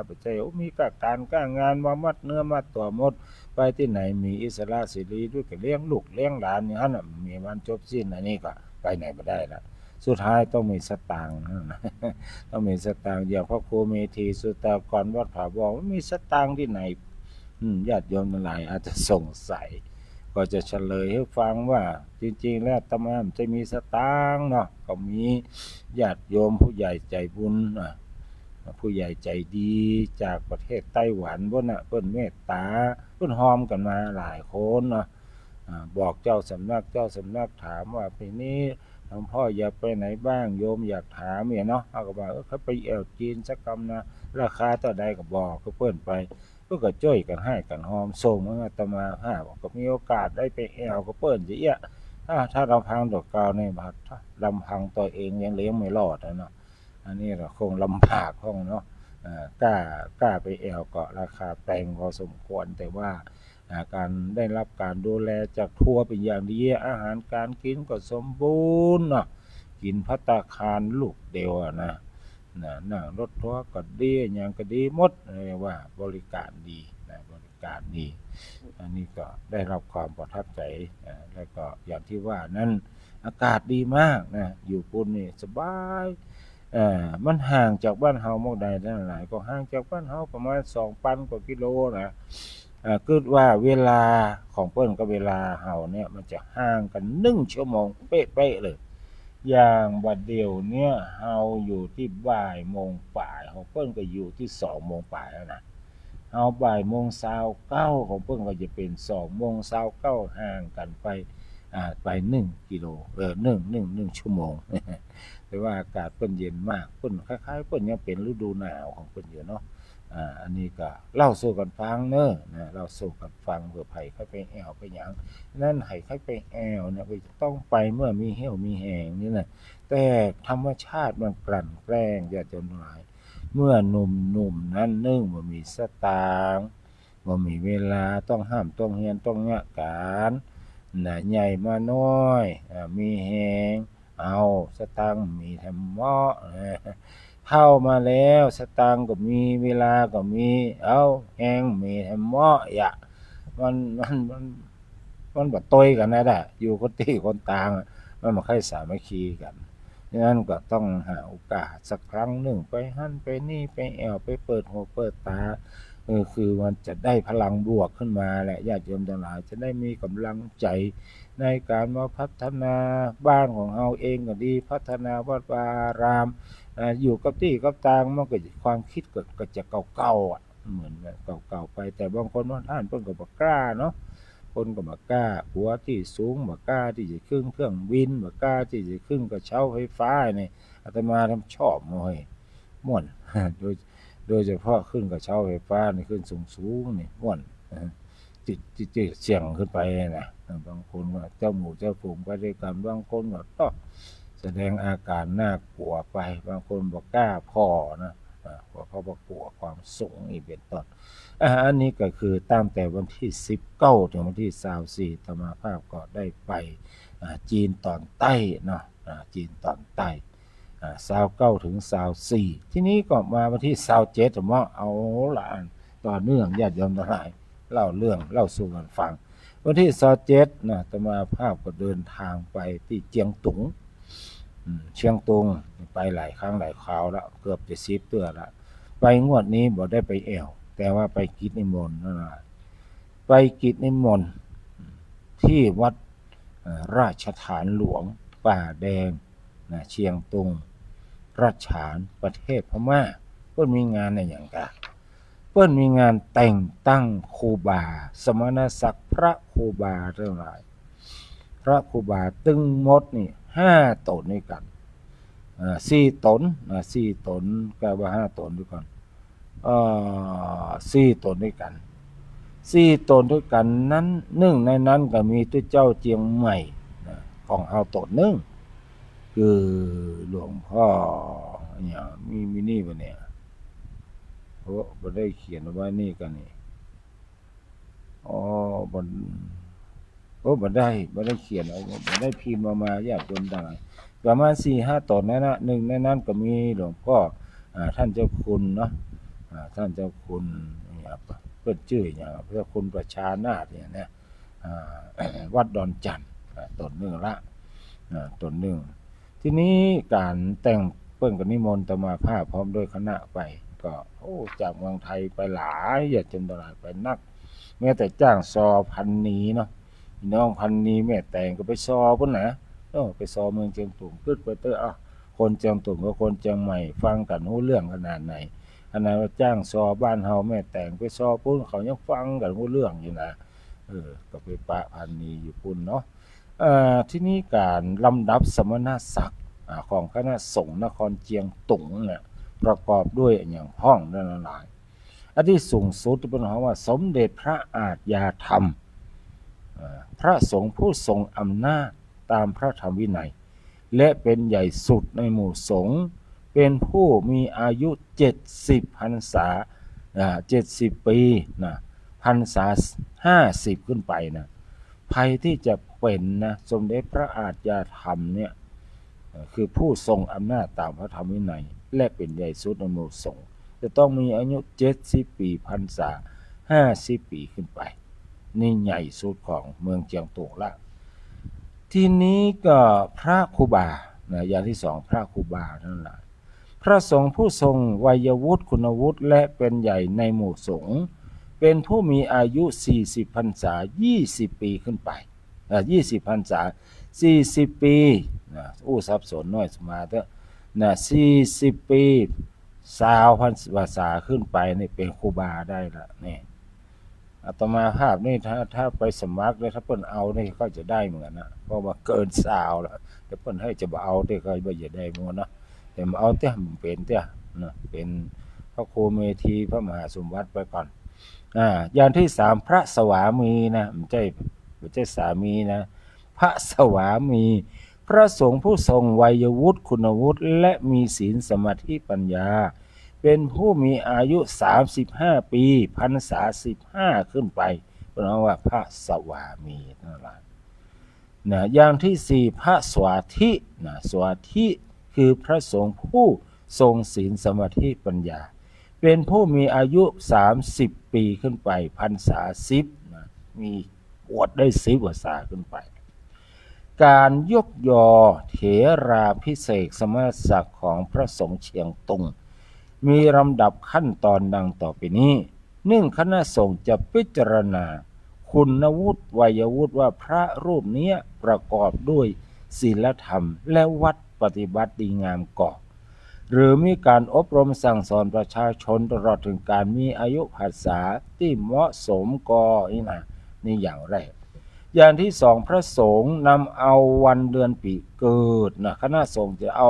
ไปใจมีการงานมามัดเนื้อมัดตัวหมดไปที่ไหนมีอิสระเสรีด้วยกับเลี้ยงลูกเลี้ยงหลานอย่างนั้นมีวันจบสิ้นอันนี้ก็ไปไหนไม่ได้ละสุดท้ายต้องมีสตางค์ต้องมีสตางค์อย่างพระครูเมธีสุตากรวัดผาบอกว่ามีสตางค์ที่ไหนญาติโยมหลายอาจจะสงสัยก็จะเฉลยให้ฟังว่าจริงๆแล้วอาตมาจะมีสตางค์เนาะก็มีญาติโยมผู้ใหญ่ใจบุญผู้ใหญ่ใจดีจากประเทศไต้หวันเพิ่นเมตตาเพิ่นหอมกันมาหลายคนเนาะบอกเจ้าสำนักถามว่าปีนี้หลวงพ่ออยากไปไหนบ้างโยมอยากถามเนี่ยเนาะเขาก็บอกเขาไปแอวจีนสักกำนะราคาเท่าใดก็บอกก็เพิ่นไปก็จ้อยกันให้กันหอมส่งมาอาตมาบอกก็มีโอกาสได้ไปแอวก็เปิ้นสิเอี้ยถ้าลำพังดอกกาวในบัดลำพังตัวเองยังเลี้ยงไม่รอดเนาะอันนี้เราคงลำบากห้องเนาะกล้าไปแอวก็ราคาแพงพอสมควรแต่ว่าการได้รับการดูแลจากทัวร์เป็นอย่างดีอาหารการกินก็สมบูรณ์เนาะกินภัตตาคารลูกเดียวนะนั่งรถทัวร์ก็ดีอย่างก็ดีหมดเลยว่าบริการดีบริการดีอันนี้ก็ได้รับความประทับใจแล้วก็อย่างที่ว่านั้นอากาศดีมากนะอยู่ปุ่นนี่สบายมันห่างจากบ้านเฮาหม้องใดนั่นหลายก็ห่างจากบ้านเฮาประมาณ 2,000 กว่ากิโลนะคิดว่าเวลาของเพิ่นกับเวลาเฮาเนี่ยมันจะห่างกัน1ชั่วโมงเป๊ะๆเลยอย่างบัดเดียวเนี่ยเฮาอยู่ที่บ่ายโมงปลายของเพิ่นก็อยู่ที่2โมงปลายแล้วนะเฮาบ่ายโมง29ของเพิ่นก็จะเป็น2โมง29ห่างกันไป1กิโล1ชั่วโมงแต่ว่าอากาศเพิ่นเย็นมากเพิ่นคล้ายๆเพิ่นยังเป็นฤดูหนาวของเพิ่นอยู่เนาะอันนี้ก็เล่าสู่กันฟังเนอะเล่าสู่กันฟังเผื่อไผเขาไปแอวไปหยังนั่นให้เขาไปแอวเนี่ยก็ต้องไปเมื่อมีเหี้ยวมีแหงนี่น่ะแต่ธรรมชาติมันกลั่นแกล้งญาติโยมทั้งหลายเมื่อหนุ่มนั้นบ่มีสตางค์บ่มีเวลาต้องห้ามต้องเฮียนต้องยะการใหญ่มาน้อยมีแหงเอาสตางค์มีแถมเหมาะเข้ามาแล้วสตางค์ก็มีเวลาก็มีเอาแหงมีแถมเหมาะมันบ่ตยกันนะอยู่คนตีคนต่างมันบ่ค่อยสามัคคีกันฉะนั้นก็ต้องหาโอกาสสักครั้งหนึ่งไปหั่นไปนี่ไปแอวไปเปิดหูเปิดตาคือมันจะได้พลังบวกขึ้นมาแหละญาติโยมทั้งหลายจะได้มีกำลังใจในการมาพัฒนาบ้านของเราเองก็ดีพัฒนาวัดวาอารามอยู่กับที่กับทางมันก็ความคิดก็จะเก่าๆเหมือนเก่าๆไปแต่บางคนว่าท่านเพิ่นก็บ่กล้าเนาะคนก็บ่กล้าหัวที่สูงบ่กล้าที่จะขึ้นเครื่องบินบ่กล้าที่จะขึ้นกระเช้าไฟฟ้านี่อาตมาชอบม่วน โดยเฉพาะขึ้นกระเช้าไฟฟ้านี่ขึ้นสูงๆนี่ม่วนจิตเสี่ยงขึ้นไปนะบางคนก็เจ้าหมู่เจ้าฝูงไปด้วยกันบางคนก็ต้องแสดงอาการน่ากลัวไปบางคนบ่กล้าพอนะเพราะเขาบ่กลัวความสูงอีกเป็นต้นอันนี้ก็คือตั้งแต่วันที่19ถึงวันที่24อาตมาภาพก็ได้ไปจีนตอนใต้เนาะจีนตอนใต้29ถึง24ทีนี้ก็มาวันที่27ผมว่าเอาล่ะต่อเนื่องญาติโยมทั้งหลายเล่าสู่กันฟังวันที่27นะอาตมาภาพก็เดินทางไปที่เชียงตุงไปหลายครั้งหลายคราวแล้วเกือบจะ10เทื่อแล้วไปงวดนี้บ่ได้ไปแอวแต่ว่าไปกิจนิมนต์นั่นล่ะไปกิจนิมนต์ที่วัดราชฐานหลวงป่าแดงเชียงตุงราชฐานประเทศพม่าเพิ่นมีงานอะไรอย่างกะเพิ่นมีงานแต่งตั้งครูบาสมณศักดิ์พระครูบาทั้งหลายพระครูบาตึงหมดนี่5ตนด้วยกัน4ตน4ตนก็ว่า5ตนด้วยกัน4ตนด้วยกัน4ตนด้วยกันนั้นหนึ่งในนั้นก็มีตัวเจ้าเจียงใหม่ของเฮาตนนึงคือหลวงพ่อเนี่ยมีนี่บ่เนี่ยผ บ่ได้เขียนไว้นี่กันนี่อ๋อบ่บ่ได้เขียนเอาบ่ได้พิมพ์มาญาติโยมดังประมาณ 4-5 ตนนั่นน่ะหนึ่งในนั้นก็มีหลวงพ่อท่านเจ้าคุณเนาะท่านเจ้าคุณเพิ่นชื่อหยังพระคุณประชานาถเนี่ยนะวัดดอนจันทน์ตนหนึ่งละตนหนึ่งทีนี้การแต่งเพิ่นก็นิมนต์อาตมาภาพพร้อมด้วยคณะไปก็จากเมืองไทยไปหลายอย่าจนตลาดไปนักแม้แต่จ้างซอพันนีเนาะพี่น้องพันนีแม่แต่งก็ไปซอพุ่นนะไปซอเมืองเชียงตุงขึ้นไปเตอคนเชียงตุงกับคนเชียงใหม่ฟังกันรู้เรื่องขนาดไหนขนาดว่าจ้างซอบ้านเฮาแม่แต่งไปซอพุ่นเขายังฟังกันรู้เรื่องอยู่นะก็ไปปะพันนีอยู่พุ่นเนาะที่นี้การลำดับสมณศักดิ์ของคณะสงฆ์นครเชียงตุงเนี่ยประกอบด้วยอย่างพ้องนั่นหลายอันที่สูงสุดเป็นคำว่าสมเด็จพระอาทยาธรรมพระสงฆ์ผู้ทรงอำนาจตามพระธรรมวินัยและเป็นใหญ่สุดในหมู่สงฆ์เป็นผู้มีอายุ70พรรษา70 ปีนะพรรษา50ขึ้นไปนะภัยที่จะเป็นนะสมเด็จพระอาทยาธรรมเนี่ยคือผู้ทรงอำนาจตามพระธรรมวินัยและเป็นใหญ่สุดในหมู่สงฆ์จะต้องมีอายุ70 ปีพรรษา50 ปีขึ้นไปนี่ใหญ่สุดของเมืองเชียงตุงละทีนี้ก็พระครูบาอย่างที่สองพระครูบานั่นแหละพระสงฆ์ผู้ทรงวัยวุฒิคุณวุฒิและเป็นใหญ่ในหมู่สงฆ์เป็นผู้มีอายุ40พรรษา20 ปีขึ้นไป20พรรษา40 ปีสับสนน้อยสมาเถอะ40 ปี20พรรษาขึ้นไปนี่เป็นครูบาได้ละนี่อาตมาภาพนี่ถ้าไปสมัครแล้วถ้าเพิ่นเอานี่ก็จะได้เหมือนนะเพราะว่าเกิน20แล้วแต่เพิ่นให้จะบ่เอาได้ก็บ่จะได้หมดเนาะแต่มาเอาแต่มันเป็นเด้นะเป็นพระโคเมธีพระมหาสมบัติไปก่อนอย่างที่3พระสวามีนะไม่ใช่สามีนะพระสวามีพระสงฆ์ผู้ทรงวัยวุฒิคุณวุฒิและมีศีลสมาธิปัญญาเป็นผู้มีอายุ35 ปีพรรษา15ขึ้นไปเพราะว่าพระสวามีนั่นแหละอย่างที่4พระสวาธิสวาธิคือพระสงฆ์ผู้ทรงศีลสมาธิปัญญาเป็นผู้มีอายุ30 ปีขึ้นไปพรรษา10มีบวชได้10 พรรษาขึ้นไปการยกยอเถราภิเษกสมณศักดิ์ของพระสงฆ์เชียงตุงมีลำดับขั้นตอนดังต่อไปนี้คณะสงฆ์จะพิจารณาคุณวุฒิวัยวุฒิว่าพระรูปนี้ประกอบด้วยศีลธรรมและวัดปฏิบัติดีงามก่อหรือมีการอบรมสั่งสอนประชาชนตลอดถึงการมีอายุพรรษาที่เหมาะสมก่อนี่อย่างแรกอย่างที่2พระสงฆ์นำเอาวันเดือนปีเกิดคณะสงฆ์จะเอา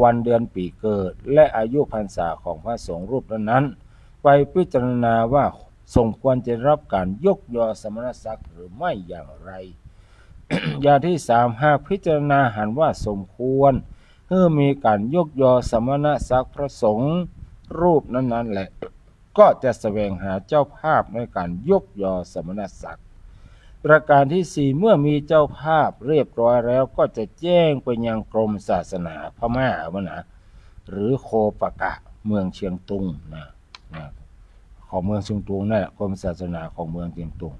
วันเดือนปีเกิดและอายุพรรษาของพระสงฆ์รูปนั้นไปพิจารณาว่าสมควรจะรับการยกยอสมณศักดิ์หรือไม่อย่างไร อย่างที่3หากพิจารณาเห็นว่าสมควรมีการยกยอสมณศักดิ์พระสงฆ์รูปนั้นแหละก็จะแสวงหาเจ้าภาพในการยกยอสมณศักดิ์ประการที่4เมื่อมีเจ้าภาพเรียบร้อยแล้วก็จะแจ้งไปยังกรมศาสนาพม่าหรือโคปกะเมืองเชียงตุงของเมืองเชียงตุงนั่นแหละกรมศาสนาของเมืองเชียงตุง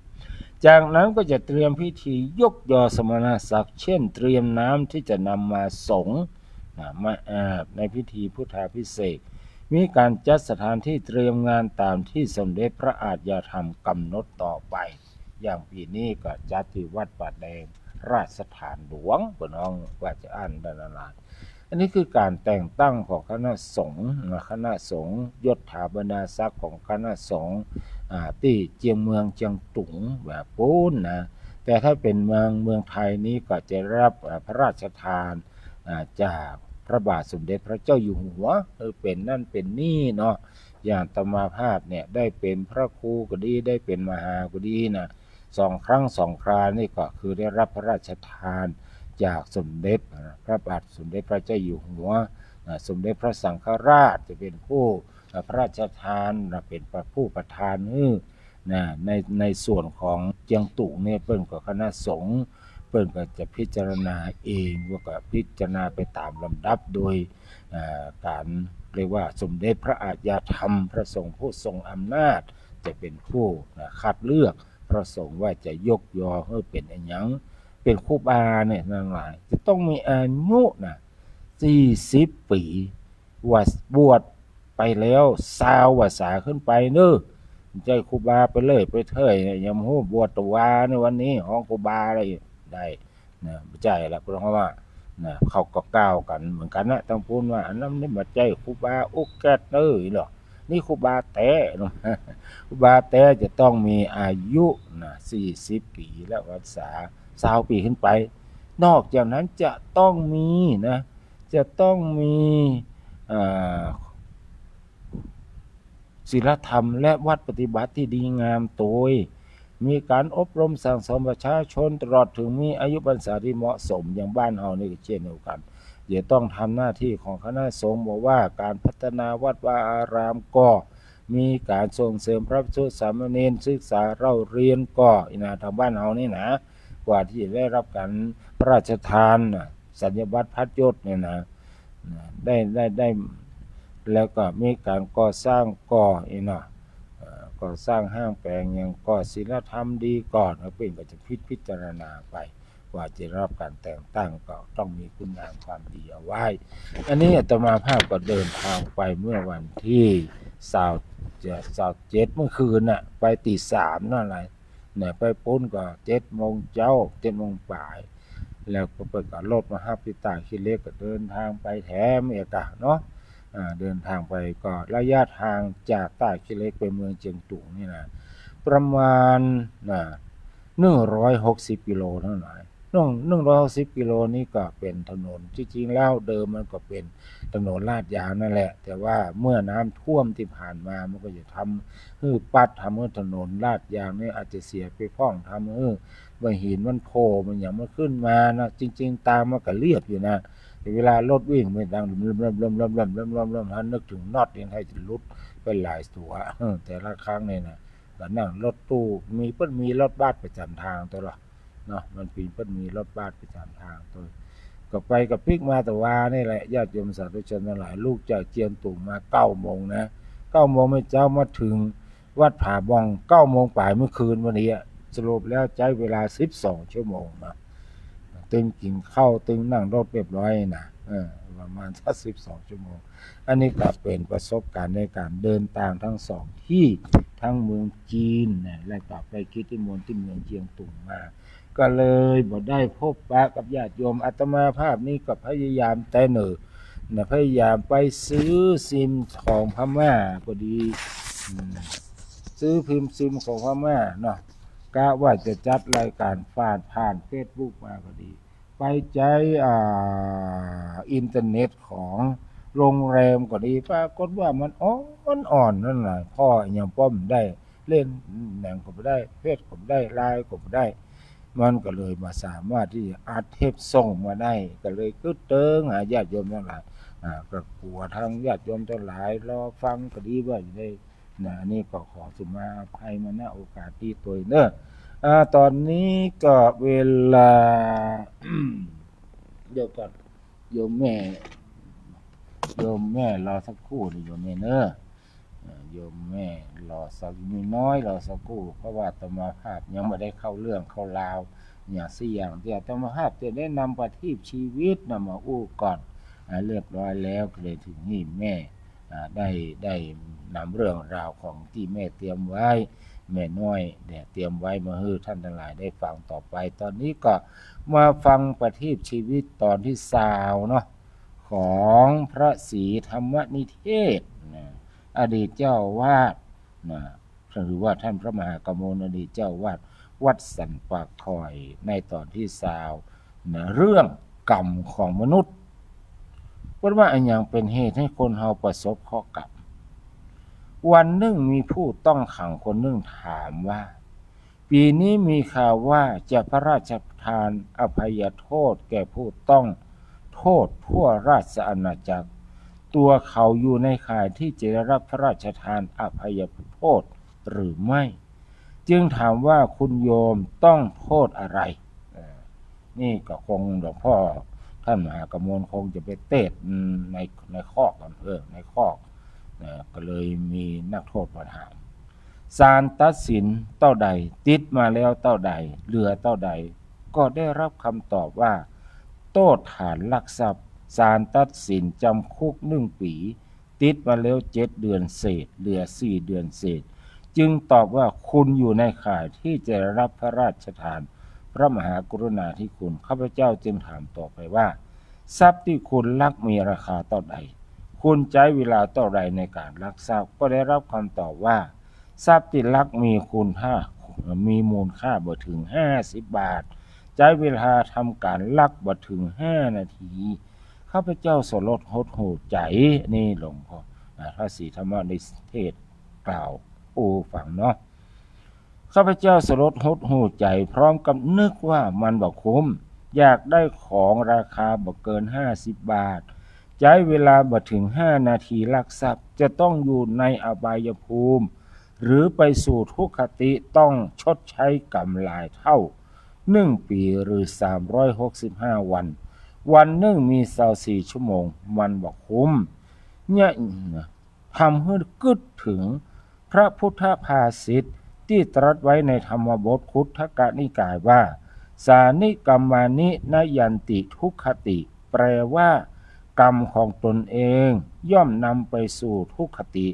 จากนั้นก็จะเตรียมพิธียกยอสมณศักดิ์เช่นเตรียมน้ำที่จะนำมาสงฆ์มาอาบในพิธีพุทธาภิเษกมีการจัดสถานที่เตรียมงานตามที่สมเด็จพระอาทยาธรรมกำหนดต่อไปอย่างปีนี้ก็จัดที่วัดป่าแดงราชสถานหลวงพี่น้องว่าจะอ่านได้นานอันนี้คือการแต่งตั้งของคณะสงฆ์ยศถาบรรดาศักดิ์ของคณะสงฆ์ที่เจียงเมืองเจียงตุงแบบปูนนะแต่ถ้าเป็นเมืองไทยนี้ก็จะรับพระราชทานจากพระบาทสมเด็จพระเจ้าอยู่หัวเป็นนั่นเป็นนี่เนาะอย่างอาตมาภาพเนี่ยได้เป็นพระครูก็ดีได้เป็นมหาก็ดีนะ2 ครั้ง 2 ครานี่ก็คือได้รับพระราชทานจากสมเด็จพระบาทสมเด็จพระเจ้าอยู่หัวสมเด็จพระสังฆราชจะเป็นผู้ พระราชทานเป็นผู้ประทานในส่วนของเจียงตุงเนี่ยเปิ้นก็คณะสงฆ์เปิ้นก็จะพิจารณาเองว่าก็พิจารณาไปตามลำดับโดยการเรียกว่าสมเด็จพระอาญาธรรมพระสงฆ์ผู้ทรงอำนาจจะเป็นผู้คัดเลือกพระสงฆ์ว่าจะยกยอให้เป็นอันหยังเป็นครูบาเนี่ยทั้งหลายจะต้องมีอายุ40 ปีว่าบวชไปแล้ว20 พรรษาขึ้นไปเน้อใจครูบาไปเลยไปเถยยามฮู้บวชตวาในวันนี้ห้องครูบาอะไรได้นะบ่ใจละเพราะว่านะเขาก็กล่าวกันเหมือนกันนะต้องพูดว่าอันนั้นนี่บ่ใจครูบาอุกแกดเด้อหรอกนี่ครูบาแท้ครูบาแท้จะต้องมีอายุ40 ปีและพรรษา20 ปีขึ้นไปนอกจากนั้นจะต้องมีนะจะต้องมีศีลธรรมและวัดปฏิบัติที่ดีงามโดยมีการอบรมสั่งสอนประชาชนตลอดถึงมีอายุพรรษาที่เหมาะสมอย่างบ้านเฮานี่ก็เช่นเดียวกันจะต้องทำหน้าที่ของคณะสงฆ์บอกว่าการพัฒนาวัดวาอารามก็มีการส่งเสริมพระภิกษุสามเณรศึกษาเล่าเรียนก็ทางบ้านเฮานี่นะกว่าที่จะได้รับการพระราชทานสัญญบัตรพัดยศเนี่ยนะได้แล้วก็มีการก่อสร้างก่อสร้างห้างแปลงอย่างก่อศีลธรรมดีก่อนเป็นก็จะพิจารณาไปว่าจะรับการแต่งตั้งก็ต้องมีคุณงามความดีเอาไว้อันนี้อาตมาภาพก็เดินทางไปเมื่อวันที่27เมื่อคืนน่ะไปตี 3นั่นแหละเนี่ยไปปุ้นก็7 โมงเช้า7 โมงปลายแล้วก็เปิดก็รถมารับที่ตาขี้เหล็กก็เดินทางไปแถมเอกะเนาะเดินทางไปก็ระยะทางจากใต้ขี้เหล็กไปเมืองเจียงตุงนี่นะประมาณ160 กิโลเท่านั้น160 กิโลนี่ก็เป็นถนนจริงๆแล้วเดิมมันก็เป็นถนนลาดยางนั่นแหละแต่ว่าเมื่อน้ำท่วมที่ผ่านมามันก็จะทำให้ปัดทำให้ถนนลาดยางนี่อาจจะเสียไปพ้องทำให้ว่าหินมันโผล่มันอย่างมันขึ้นมานะจริงๆตามมันก็เรียบอยู่นะแต่เวลารถวิ่งไปดังท่านนึกถึงน็อตยังให้จะลุดไปหลายตัวแต่ละครั้งเนี่ยนะก็นั่งรถตู้มีรถบัสประจำทางตัวละเนาะมันเพิ่นมีรถบัสประจำทางตัวก็ไปกับพลิกมาแต่ว่านี่แหละญาติโยมสาธุชนทั้งหลายลูกจากเจียงตุงมา9 โมงนะ9 โมงไม่เจ้ามาถึงวัดผาบอง9 โมงปลายเมื่อคืนวันนี้สรุปแล้วใช้เวลา12 ชั่วโมงนะตึงกินข้าวตึงนั่งรถเรียบร้อยนะประมาณสัก12 ชั่วโมงอันนี้ก็เป็นประสบการณ์ในการเดินทางทั้ง2ที่ทั้งเมืองจีนนะและก็ไปกิจนิมนต์ที่เมืองเจียงตุงมาก็เลยบ่ได้พบปะกับญาติโยมอาตมาภาพนี้ก็พยายามแต่เนิ่นพยายามไปซื้อซิมของพม่าก็ดีซื้อพิมพ์ซิมของพม่าเนาะกะว่าจะจัดรายการผ่าน Facebook มาก็ดีไปใจอินเทอร์เน็ตของโรงแรมก็ดีปรากฏว่ามันอ่อนนั่นแหละพ่ออย่างป้อมได้เล่นหนังก็บ่ได้เฟซก็บ่ได้ไลน์ก็บ่ได้มันก็เลยมาสามารถที่อัดเทปส่งมาได้ก็เลยกึดเติงหาญาติโยมทั้งหลายก็กลัวทางญาติโยมทั้งหลายรอฟังก็ดีว่าอยู่ได้นี่ก็ขอสุมาอภัยมาณโอกาสที่ตัวเนอะตอนนี้ก็เวลา เดี๋ยวก่อนโยมแม่รอสักครู่ดิโยมแม่เนอะโยมแม่รอสักนิดน้อยรอสักครู่เพราะว่าอาตมาภาพยังไม่ได้เข้าเรื่องเข้าราวอย่างสี่อย่างที่อาตมาภาพจะได้นำประทีปชีวิตมาอู้ก่อนเรียบร้อยแล้วก็เลยถึงนี่แม่ได้นำเรื่องราวของที่แม่เตรียมไว้แม่น้อยเตรียมไว้มาให้ท่านทั้งหลายได้ฟังต่อไปตอนนี้ก็มาฟังประทีปชีวิตตอนที่20เนาะของพระศรีธรรมนิเทศอดีตเจ้าวาดหรือว่าท่านพระมหากมลอดีตเจ้าวาดวัดสันปากคอยในตอนที่20เรื่องกรรมของมนุษย์ว่าอันอย่างเป็นเหตุให้คนเฮาประสบเคราะห์กรรมวันหนึ่งมีผู้ต้องขังคนหนึ่งถามว่าปีนี้มีข่าวว่าจะพระราชทานอภัยโทษแก่ผู้ต้องโทษทั่วราชอาณาจักร ตัวเขาอยู่ในข่ายที่จะได้รับพระราชทานอภัยโทษหรือไม่จึงถามว่าคุณโยมต้องโทษอะไรนี่ก็คงหลวงพ่อท่านมหากมลคงจะไปเทศในข้อกันในข้อก็เลยมีนักโทษมาถามศาลตัดสินเต้าใดติดมาแล้วเต้าใดเหลือเต้าใดก็ได้รับคำตอบว่าโทษฐานลักทรัพย์ศาลตัดสินจำคุก1 ปีติดมาแล้ว7 เดือนเศษเหลือ4 เดือนเศษจึงตอบว่าคุณอยู่ในข่ายที่จะรับพระราชทานพระมหากรุณาธิคุณข้าพเจ้าจึงถามต่อไปว่าทรัพย์ที่คุณลักมีราคาเท่าใดคุณใช้เวลาเท่าใดในการลักทรัพย์ก็ได้รับคำตอบว่าทรัพย์ที่ลักมีคุณค่ามีมูลค่าบ่ถึง50 บาทใช้เวลาทำการลักบ่ถึง5 นาทีข้าพเจ้าสลดหดหู่ใจนี่หลวงพ่อพระศรีธรรมนิเทศกล่าวฟังเนาะข้าพเจ้าสลดหดหู่ใจพร้อมกับนึกว่ามันบ่คุ้มอยากได้ของราคาบ่เกิน50 บาทใช้เวลาบ่ถึง5 นาทีลักทรัพย์จะต้องอยู่ในอบายภูมิหรือไปสู่ทุกขติต้องชดใช้กรรมหลายเท่า1 ปีหรือ365 วันวันหนึ่งมี24 ชั่วโมงมันบ่คุ้มเนี่ยทำให้กึดถึงพระพุทธภาษิตที่ตรัสไว้ในธรรมบทคุตทกนิกายว่าสานิกรรมานินยันติทุกขติแปลว่ากรรมของตนเองย่อมนำไปสู่ทุกขติ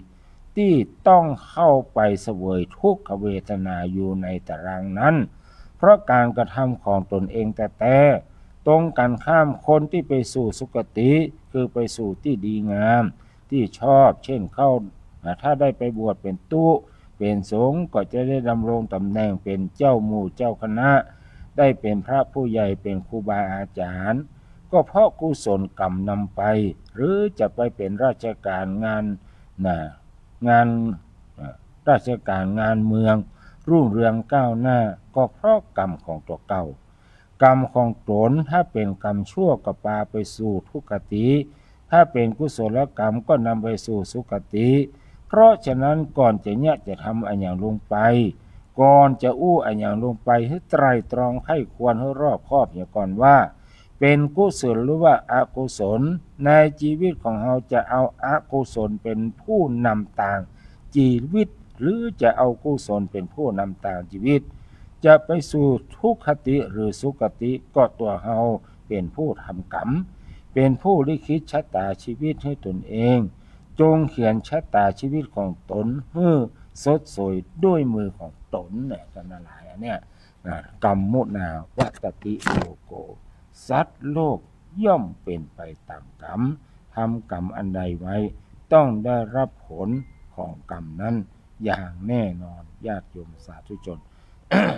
ที่ต้องเข้าไปเสวยทุกขเวทนาอยู่ในตารางนั้นเพราะการกระทำของตนเองแต่ตรงกันข้ามคนที่ไปสู่สุคติคือไปสู่ที่ดีงามที่ชอบเช่นเข้าถ้าได้ไปบวชเป็นตู้เป็นสงฆ์ก็จะได้ดำรงตำแหน่งเป็นเจ้าหมู่เจ้าคณะได้เป็นพระผู้ใหญ่เป็นครูบาอาจารย์ก็เพราะกุศลกรรมนำไปหรือจะไปเป็นราชการงานราชการงานเมืองรุ่งเรืองก้าวหน้าก็เพราะกรรมของตัวเก่ากรรมของตนถ้าเป็นกรรมชั่วก็พาไปสู่ทุกขติถ้าเป็นกุศลกรรมก็นำไปสู่สุคติเพราะฉะนั้นก่อนจะทำอันอย่างลงไปก่อนจะอันอย่างลงไปให้ไตรตรองให้ควรให้รอบคอบอย่างก่อนว่าเป็นกุศลหรือว่าอกุศลในชีวิตของเราจะเอาอกุศลเป็นผู้นำทางชีวิตหรือจะเอากุศลเป็นผู้นำทางชีวิตจะไปสู่ทุกขติหรือสุคติก็ตัวเราเป็นผู้ทำกรรมเป็นผู้ลิขิตชะตาชีวิตให้ตนเองจงเขียนชะตาชีวิตของตนให้สดสวยด้วยมือของตนเนี่ยกันหลายอันเนี่ยกรรมมุนาวัตติโลโกสัตว์โลกย่อมเป็นไปตามกรรมทำกรรมอันใดไว้ต้องได้รับผลของกรรมนั้นอย่างแน่นอนญาติโยมสาธุชน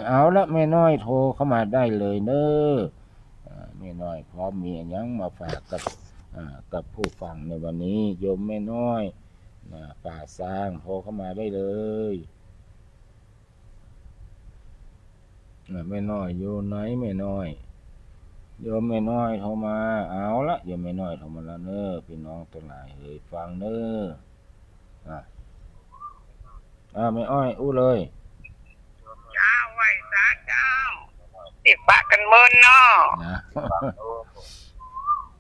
เอาละแม่น้อยโทรเข้ามาได้เลยเนอะแม่น้อยพร้อมมีอันยังมาฝากกับผู้ฟังในวันนี้โยมแม่น้อยป่าสร้างโทรเข้ามาได้เลยแม่น้อยอยู่ไหนแม่น้อยโยมแม่น้อยโทรมาเอาละโยมแม่น้อยโทรมาแล้วเนอะพี่น้องตัวหลายเฮ้ยฟังเนอะแม่อ้อยเลยเจ้าไหวซาเจ้าติดปะกันเมินเนาะ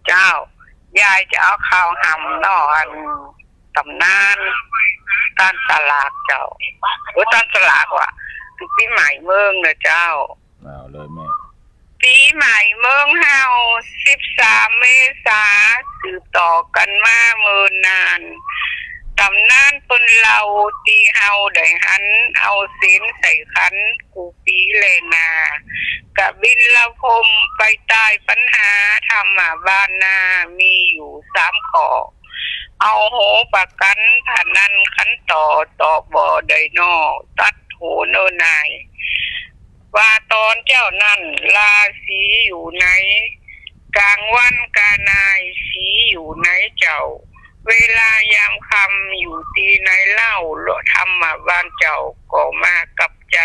เจ้ายายจะเอาข้าวหำนอนตำนานต้านตลาดเจ้าต้านตลาดว่ะปีใหม่เมืองนะเจ้าเอาเลยแม่ปีใหม่เมืองเฮา13 เมษาสืบต่อกันมาเมินนานตำนานปนเราตีเฮาได้หันเอาศีลใส่ขันกูปีเลนากะบินละพมไปตายปัญหาธรรมบ้านนามีอยู่3 ข้อเอาโหประกันพนันขันต่อบ่ได้นอตัดโหเนนายว่าตอนเจ้านั่นราศีอยู่ไหนกลางวันกานายสีอยู่ไหนเจ้าเวลายามคำอยู่ตีในเล่าโลธรรมบ้านเจ้าก็มากับใจ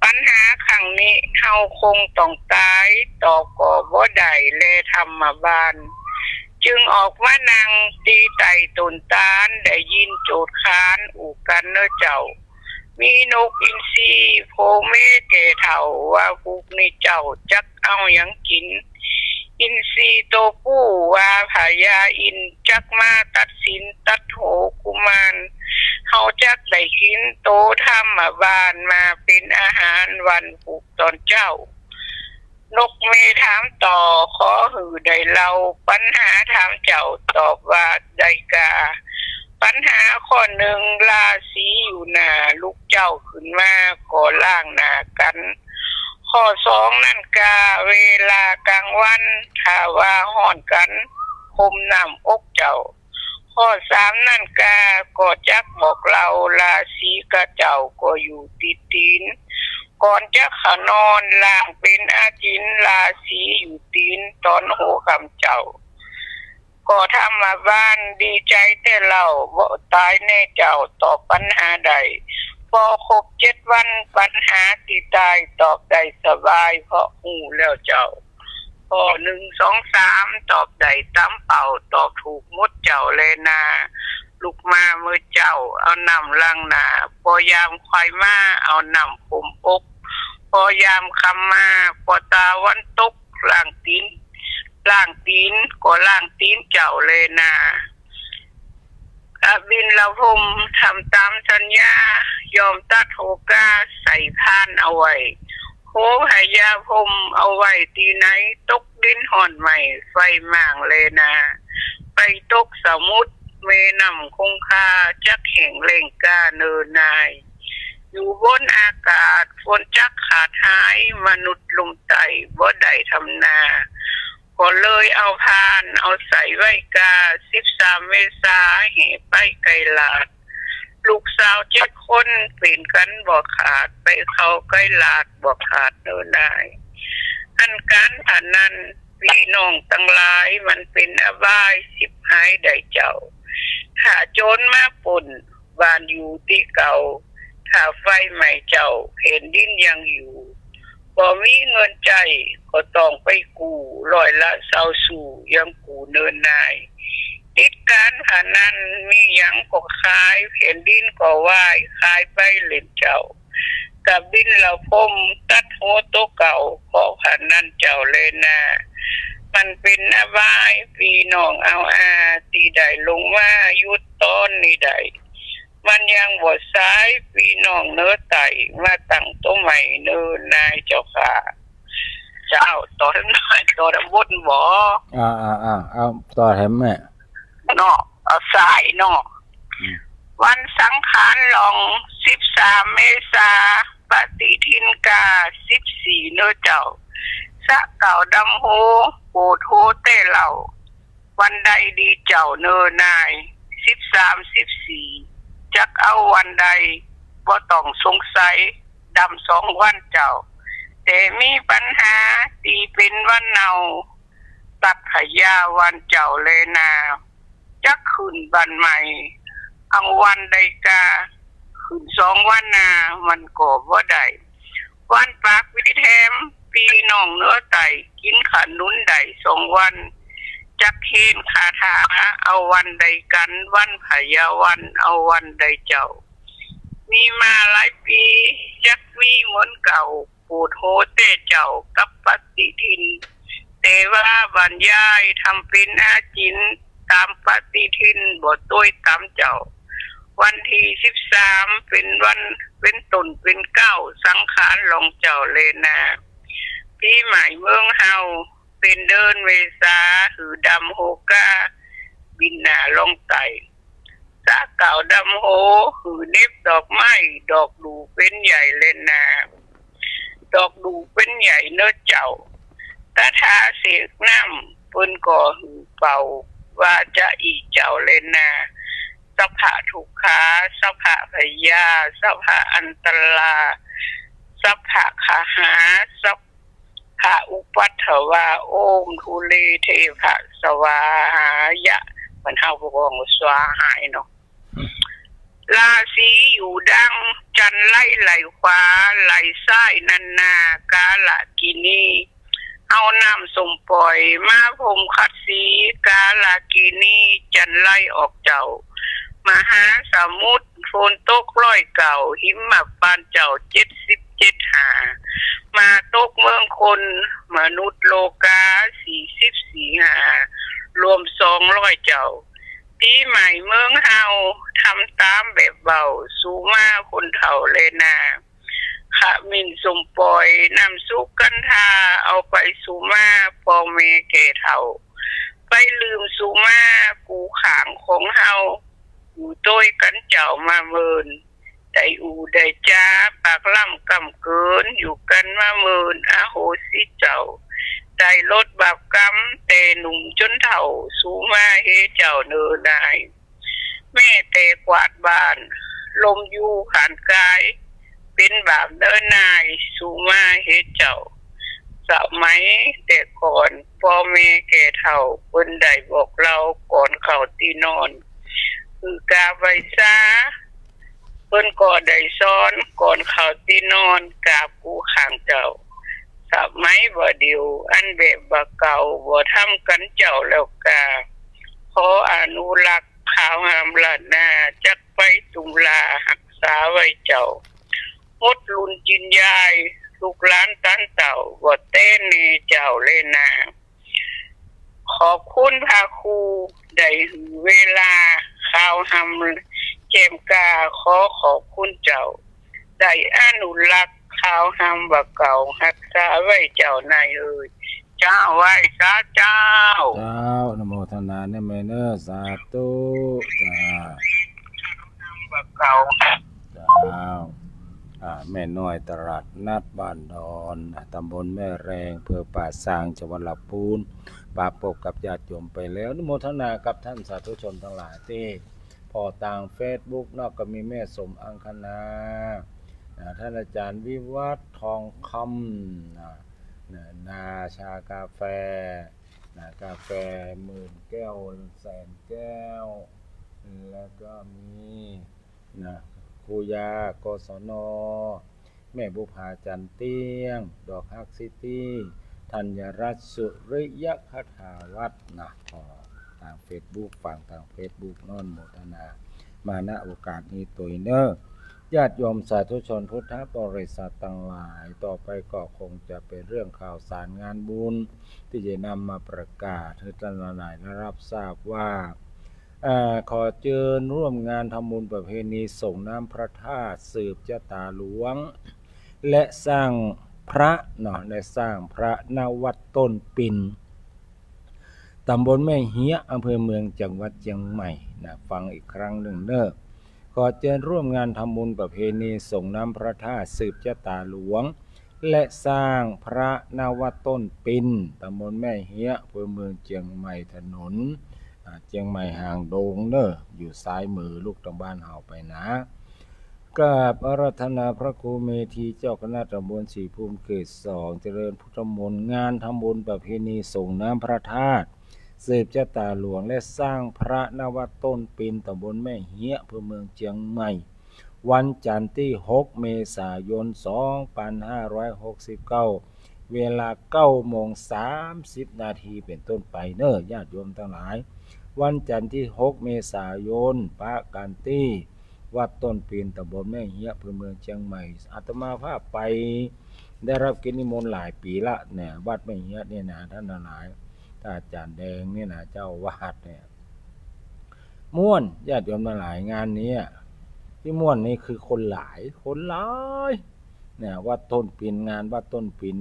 ปัญหาครั้งนี้เฮาคงต้องตายต่อก่อบ่ได้แลธรรมบ้าน จึงออกว่านางตีไต่ตนตาลได้ยินโจทย์ค้านอู่กันเนอเจ้ามีนกอินทรีโพเมเกเถ่าว่าพวกนี้เจ้าจักเอาหยังกินอินทรีโตผู้ว่าพญาอินจักมาตัดสินตัดโหกุมารเฮาจักได้กินโตธรรมบานมาเป็นอาหารวันผูกตอนเจ้านกเมถามต่อขอหือได้เล่าปัญหาถามเจ้าตอบว่าได้กาปัญหาข้อหนึ่งราศีอยู่หน้าลูกเจ้าขึ้นมาก่อล่างหน้ากันข้อสองนั่นกาเวลากลางวันถ้าว่าห่อนกันคมน้ำอกเจ้าข้อสามนั่นกาก็จักบอกเราราศีกะเจ้าก็อยู่ติดตีนก่อนจะขานอนล่างเป็นอาจินราศีอยู่ตีนตอนโหคำเจ้าก็ทำมาบ้านดีใจแต่เราบ่ตายแน่เจ้าตอบปัญหาใดพอครบ7 วันปัญหาที่ตายตอบได้สบายเพราะหูแล้วเจ้าพอ1 2 3ตอบได้ตามเป่าตอบถูกหมดเจ้าเลยนาลูกมาเมื่อเจ้าเอานำล้างหน้าพอยามควายมาเอานำผมอกพอยามคำมาพอตาวันตกล่างตีนก็ล่างตีนเจ้าเลยนาบินละพมทำตามสัญญายอมตัดโหกาใส่พานเอาไว้โหหายาพมเอาไว้ที่ไหนตกดินห่อนใหม่ไฟม่างเลยนาไปตกสมุทรเมนำคงคาจักแห่งเล่งกาเนินนายอยู่บนอากาศฝนจักขาดหายมนุษย์ลงไต่บ่ได้ทำนาก็เลยเอาพานเอาใส่ไว้กา13 เมษาเหไปไกลลาดลูกสาว7 คนเป็นกันบ่ขาดไปเขาไกลลาดบ่ขาดเนินนายอันการพนันพี่น้องตั้งหลายมันเป็นอบายสิบหายได้เจ้าถ้าโจรมาป่นบ้านอยู่ที่เก่าถ้าไฟใหม่เจ้าแผ่นดินยังอยู่บ่มีเงินใจก็ต้องไปกู้100 ละ20สู่ยังกู้เนินนายติดการพนันมีหยังก็ขายแผ่นดินก็วายขายไปเล่นเจ้ากับบินละพมตัดหัวโตเก่าขอพนันเจ้าเลยนามันเป็นอบายพี่น้องเอาตีได้ลงมายุดต้นนี่ได้มันยังบ่สายพี่น้องเนื้อไต่มาตั้งตัวใหม่เนินนายเจ้าค่ะเจ้าต่อทั้งน้อยต่อทั้งบนบ่เอาต่อแถมแม่เนาะเอาสายเนาะวันสังขารลอง13 เมษาปฏิทินกา14เนื้อเจ้าสะเก่าดำโหโกโทเต้เหล่าวันใดดีเจ้าเนินนาย13 14จักเอาวันใดบ่ต้องสงสัยดำ2 วันเจ้าแต่มีปัญหาตีเป็นวันเนาตัดขยาวันเจ้าเลยนาจักขึ้นวันใหม่อังวันใดกาขึ้น2 วันนามันก็บ่ได้วันปากวิแถมพี่น้องเนื้อไต่กินขนุนได้2 วันจักเห็นคาถาเอาวันใดกันวันพยาวันเอาวันใดเจ้ามีมาหลายปีจักมีเหมือนเก่าปูดโหเต้เจ้ากับปฏิทินแต่ว่าบรรยายทำเป็นอาจินตามปฏิทินบ่ต้วยตามเจ้าวันที่13เป็นวันเป็นตนเป็นเก้าสังขารลองเจ้าเลยนาพี่ใหม่เมืองเฮาเป็นเดินเมษาหือดำโฮกาบินหน้าลงไต่สาเก่าดำโหหือเน็บดอกไม้ดอกดูเป็นใหญ่เลยนาดอกดูเป็นใหญ่เนื้อเจ้าตาทาเสกน้ำเปิ้นก่อหือเป่าว่าจะอีเจ้าเลยนาสภะทุกขาสภะพยาสภะอันตรา สัพพะคหาสัพพะอุปัฏฐวาโอมทุเลเทภะสวาหายะมันเฮาบ่ของสวาหายเนาะราศีอยู่ดังจันไล่ไหลขวาไหลซ้ายนันนากาละกินี เอาน้ำส่งปล่อยมาพรมคัดสีกาลากีนีจันไล่ออกเจ้ามหาสมุทรฝนตกร้อยเก่าหิมะปานเจ้า77 หามาตกเมืองคนมนุษย์โลกา44 หารวม200 เจ้าปีใหม่เมืองเฮาทำตามแบบเบาสู่มาคนเฒ่าเลยนาขะมินสมปล่อยนำสุกกันทาเอาไปสู่มาพ่อแม่แก่เฒ่าไปลืมสู่มากูขางของเฮาอยู่ต้วยกันเจ้ามาเมินได้อูได้จ้าปากล่ำกำเกินอยู่กันมาเมินอาโหสิเจ้าได้ลดบาปกรรมแต่หนุ่มจนเฒ่าสู่มาเฮเจ้าเนินนายแม่แต่กวาดบ้านลมอยู่ขานกายเป็นบาปเดินนายสู่มาเฮเจ้าสมัยแต่ก่อนพ่อแม่แก่เฒ่าเพิ่นได้บอกเราก่อนเข้าตีนอนคือกาไว้ซาเพิ่นก็ได้สอนก่อนเข้าตีนอนกราบกูข้างเจ้าสมัยบ่เดียวอันแบบบ่เก่าบ่ทำกันเจ้าแล้วกาขออนุรักษ์ข่าวหามละนาจักไปตุลารักษาไว้เจ้าหดลุนจินยายลูกหลานตันเต่าบ่เต้นเนเจ้าเลยนาขอบคุณพระครูได้เวลาข่าวหำแจมกาขอบคุณเจ้าได้อนุรักษ์ข่าวหำว่าเก่ารักษาไว้เจ้านายเอ่ยเจ้าไว้ซาเจ้า เจ้านโมทนาในเมเนอร์สาธุจ้า ว่าเก่า เจ้าแม่น้อยตลาดนัดบ้านดอนตำบลแม่แรงอำเภอป่าซางจังหวัดลำพูนปาปกกับญาติโยมไปแล้วอนุโมทนากับท่านสาธุชนทั้งหลายที่พอต่าง Facebook นอกก็มีแม่สมอังคณาท่านอาจารย์วิวัฒน์ทองคำนาชากาแฟกาแฟ10,000 แก้วแสนแก้วแล้วก็มีครูยากศนแม่บุภาจันเตี้ยงดอกฮักซิตี้ธัญรัตน์สุริยคถาวัฒน์ทาง Facebook ฟังทาง Facebook นอนโมทนามาณโอกาสนี้ตัวเนอร์ญาติโยมสาธุชนพุทธบริษัททั้งหลายต่อไปก็คงจะเป็นเรื่องข่าวสารงานบุญที่จะนำมาประกาศให้ท่านหลายได้รับทราบว่าขอเชิญร่วมงานทำบุญประเพณีส่งน้ำพระธาตุสืบชะตาหลวงและสร้างพระและสร้างพระณวัดต้นปิ่นตำบลแม่เฮียอำเภอเมืองจังหวัดเชียงใหม่ฟังอีกครั้งหนึ่งขอเชิญร่วมงานทำบุญประเพณีส่งน้ำพระธาตุสืบชะตาหลวงและสร้างพระณวัดต้นปิ่นตำบลแม่เฮียอำเภอเมืองเชียงใหม่ถนนเชียงใหม่ห่างโดงอยู่ซ้ายมือลูกตรงบ้านเฮาไปนะกราบอาราธนาพระครูเมธีเจ้าคณะตำบลศรีภูมิเขต 2เจริญพุทธมนต์งานทำบุญประเพณีส่งน้ำพระธาตุสืบชะตาหลวงและสร้างพระณวัดต้นปิ่นตำบลแม่เฮียอำเภอเมืองเชียงใหม่วันจันทร์ที่6เมษายน2569เวลา 9:30 นาทีเป็นต้นไปญาติโยมทั้งหลายวันจันทร์ที่6เมษายนปะกันที่วัดต้นปิ่นตำบลแม่เฮียอำเภอเมืองเชียงใหม่อาตมาภาพไปได้รับกิจนิมนต์หลายปีละวัดแม่เฮียท่านทั้งหลายอาจารย์แดงเจ้าวาดม่วนญาติโยมทั้งหลายงานนี้ที่ม่วนนี่คือคนหลายวัดต้นปิ่นงานวัดต้นปิ่น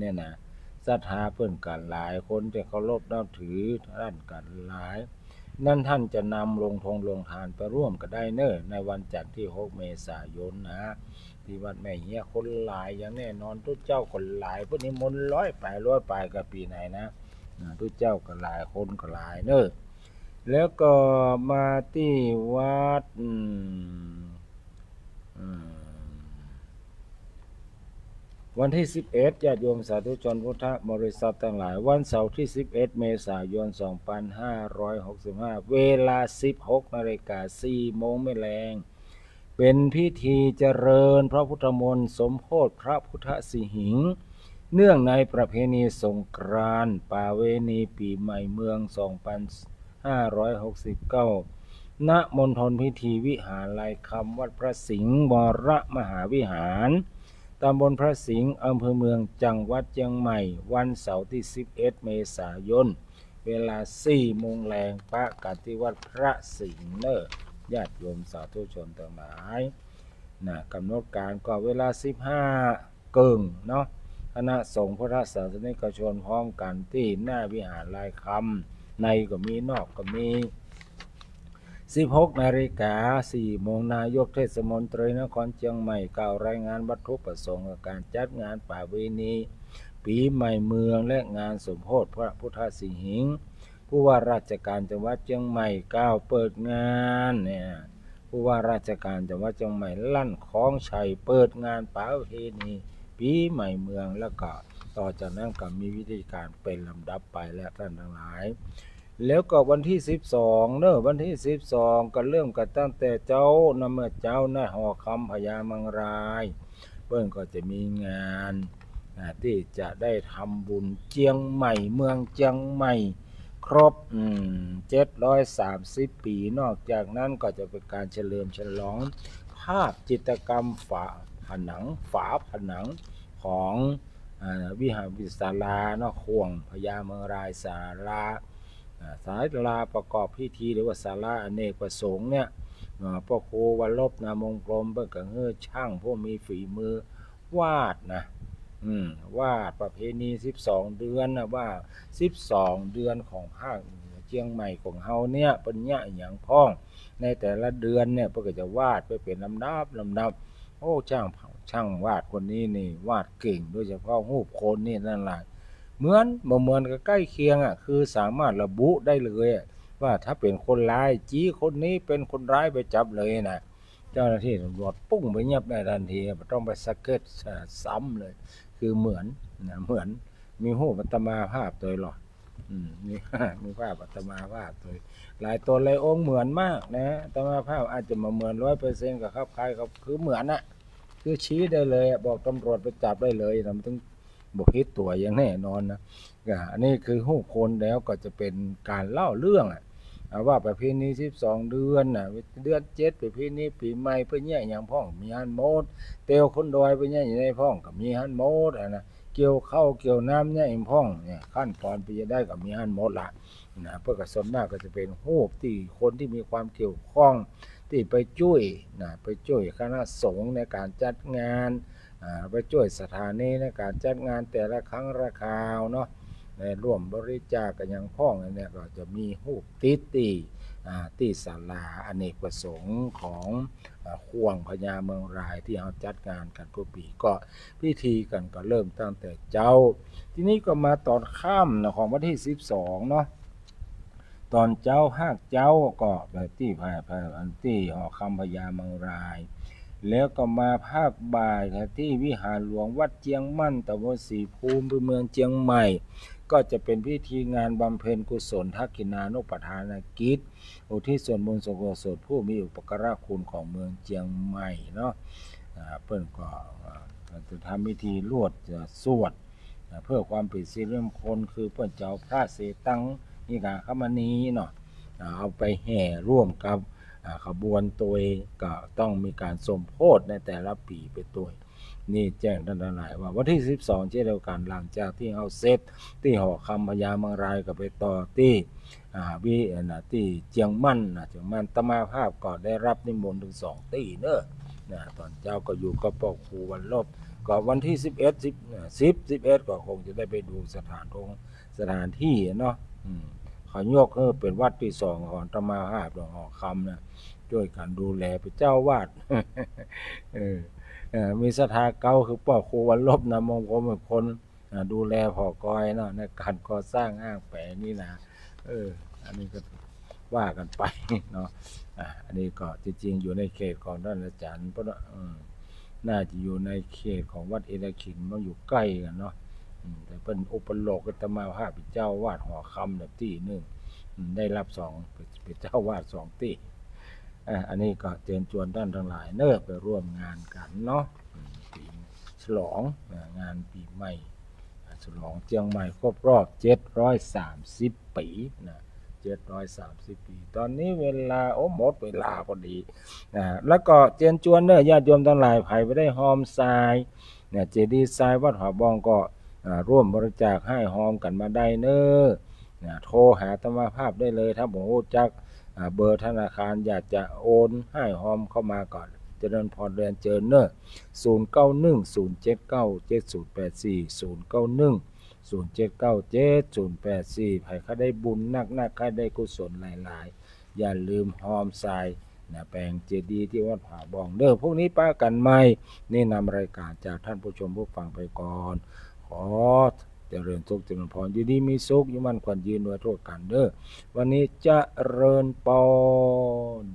ศรัทธาเพิ่นกันหลายคนที่เคารพนับถือท่านกันหลายนั่นท่านจะนำลงทานไปร่วมกันได้ในวันจันทร์ที่6เมษายนที่วัดแม่เฮียคนหลายอย่างแน่นอนทุกเจ้าคนหลายพวกนี้มนต์ร้อยไปกับปีไหนทุกเจ้าก็หลายคนก็หลายแล้วก็มาที่วัดวันที่11ญาติโยมสาธุชนพุทธบริษัททั้งหลายวันเสาร์ที่11เมษายน2565เวลา 16:04 น.แลงเป็นพิธีเจริญพระพุทธมนต์สมโภชพระพุทธสิหิงค์ เนื่องในประเพณีสงกรานต์ประเวณีปีใหม่เมือง 2569 ณ มณฑลพิธีวิหารลายคำวัดพระสิงห์วรมหาวิหารตำบลพระสิงห์อำเภอเมืองจังหวัดเชียงใหม่วันเสาร์ที่ 11 เมษายน เวลา 4 โมงแลงปะกันที่วัดพระสิงห์เนอญาติโยมสาธุชนทั้งหลายกำหนดการก็เวลา 15 เกิงเนาะคณะสงฆ์พุทธศาสนิกชนพร้อมกันที่หน้าวิหารลายคำในก็มีนอกก็มี 16 นาฬิกา 4 โมงนายกเทศมนตรีนครเชียงใหม่กล่าวรายงานวัตถุประสงค์การจัดงานประเวณีปีใหม่เมืองและงานสมโภชพระพุทธสิหิงค์ผู้ว่าราชการจังหวัดเชียงใหม่กล่าวเปิดงานเนี่ยผู้ว่าราชการจังหวัดเชียงใหม่ลั่นคล้องชัยเปิดงานประเพณีปีใหม่เมืองแล้วก็ต่อจากนั้นก็มีวิธีการเป็นลำดับไปและท่านทั้งหลายแล้วก็วันที่ 12เนอะวันที่ 12 ก็เริ่มกันตั้งแต่เจ้านำเมื่อเจ้าหน้าหอคำพญามังรายเปิ้นก็จะมีงานที่จะได้ทำบุญเจียงใหม่เมืองเจียงใหม่ครบ730 ปีนอกจากนั้นก็จะเป็นการเฉลิมฉลองภาพจิตรกรรมฝาผนังของวิหารวิศาลาเนาะข่วงพญาเมืองรายศาลาประกอบพิธีหรือว่าศาลาอเนกประสงค์เนี่ยพ่อครูวันลบนามงกลมเบิ่งกับช่างผู้มีฝีมือวาดนะวาดประเพณี12 เดือนนะว่า12 เดือนของภาคเชียงใหม่ของเฮาเนี่ยเป็นญะอย่างพ้องในแต่ละเดือนเนี่ยเพิ่นก็จะวาดไปเป็นลำดับโอ้ช่างวาดคนนี้นี่วาดเก่งโดยเฉพาะรูปคนนี่นั่นแหละเหมือนบ่เหมือนกับใกล้เคียงคือสามารถระบุได้เลยว่าถ้าเป็นคนร้ายจี้คนนี้เป็นคนร้ายไปจับเลยนะเจ้าหน้าที่ตำรวจปุ้งไปเงียบได้ทันทีไม่ต้องไปสเก็ตซ้ำเลยคือเหมือนมีรูปอัตมาภาพตัวหรอมีภาพอัตมาภาพตัวหลายตัวหลายองค์เหมือนมากนะอัตมาภาพอาจจะมาเหมือน 100% กับครับคล้ายกับคือเหมือนคือชี้ได้เลยบอกตำรวจไปจับได้เลยทำถึงบุคคลตัวอย่างแน่นอนนะอันนี้คือรูปคนแล้วก็จะเป็นการเล่าเรื่องว่าประเพณี12 เดือนเดือน 7ประเพณีปีใหม่เพิ่นแย่อย่างพ้องมีฮั่นโมดเตียวคนดอยเพิ่นแย่อยู่ในพ้องก็มีฮั่นโมดนะเกี่ยวข้าวเกี่ยวน้ำแย่อย่างพ้องเนี่ยขั้นตอนไปจะได้ก็มีฮั่นโมดล่ะเพิ่นก็ส่วนมากก็จะเป็นรูปที่คนที่มีความเกี่ยวข้องที่ไปช่วยคณะสงฆ์ในการจัดงานไปช่วยสถานีในการจัดงานแต่ละครั้งละคราวเนาะในร่วมบริจาคกันอย่างพ้องเนี่ยก็จะมีรูปติดที่ศาลาอเนกประสงค์ของข่วงพญาเมืองรายที่เราจัดงานกันทุกปีก็พิธีกันก็เริ่มตั้งแต่เจ้าทีนี้ก็มาตอนค่ำของวันที่ 12เนาะตอนเจ้าภาคเจ้าก็แบบที่ที่หอคำพญาเมืองรายแล้วก็มาภาคบ่ายที่วิหารหลวงวัดเจียงมั่นตำบลศรีภูมิเมืองเจียงใหม่ก็จะเป็นพิธีงานบำเพ็ญกุศลทักขินานุปทานกิจอุทิศส่วนบุญส่วนกุศลผู้มีอุปการะคุณของเมืองเจียงใหม่เนาะเพิ่นก็จะทำพิธีลวดสวดเพื่อความเป็นสิริมงคลคือเพิ่นเจ้าพระเสตังนิกาคมณีเนาะเอาไปแห่ร่วมกับขบวนตัวก็ต้องมีการสมโภชในแต่ละปีไปตัวนี่แจ้งท่านทั้งหลายว่าวันที่ 12เช่นเดียวกันหลังจากที่เอาเสร็จที่หอคำพญาเมืองรายก็ไปต่อที่ที่เจียงมั่นตมาภาพก็ได้รับนิมนต์ถึง2ที่เนอะตอนเจ้าก็อยู่กับพ่อครูวันลบก็วันที่11ก็คงจะได้ไปดูสถานที่เนาะเขายกเป็นวัดที่2ของตมาภาพหลวงหอคำนะช่วยกันดูแลเป็นเจ้าวาด มีศรัทธาเก่าคือพ่อครูวันลบนามงคลเป็นคนดูแลพ่อกอยเนาะในการก่อสร้างห้างแปะนี่นะอันนี้ก็ว่ากันไปเนาะอันนี้ก็จริงๆอยู่ในเขตของท่านอาจารย์เพราะน่าจะอยู่ในเขตของวัดเอราคินมันอยู่ใกล้กันเนาะแต่เป็นอุปโลกตมาภาพเป็นเจ้าวาดหอคำแบบที่นึงได้รับ2เป็นเจ้าวาด2ที่อันนี้ก็เชิญชวนท่านทั้งหลายไปร่วมงานกันเนาะปีฉลองงานปีใหม่ ฉลองเชียงใหม่ครบรอบ730 ปีนะ730 ปีตอนนี้เวลาหมดเวลาพอดีนะแล้วก็เชิญชวนเด้อญาติโยมทั้งหลายไผไปได้หอมทรายเนี่ยเจดีย์ทรายวัดหอบองก็ร่วมบริจาคให้หอมกันมาได้เน้อนะโทรหาธรรมภาพได้เลยถ้าบ่รู้จักเบอร์ธนาคารอยากจะโอนให้หอมเข้ามาก่อนเจริญพรเรียนเจริญเน้อ0910797084 ไผเขาได้บุญนักๆใครได้กุศลหลายๆอย่าลืมหอมทรายนะแปลงเจดีย์ที่วัดผาบองเด้อพวกนี้ป้ากันใหม่นี่นำรายการจากท่านผู้ชมผู้ฟังไปก่อนขอเจริญสุขเจริญพรอยู่ดีมีสุขอยู่มั่นขวัญยืนไว้ทั่วกันเด้อวันนี้เจริญพร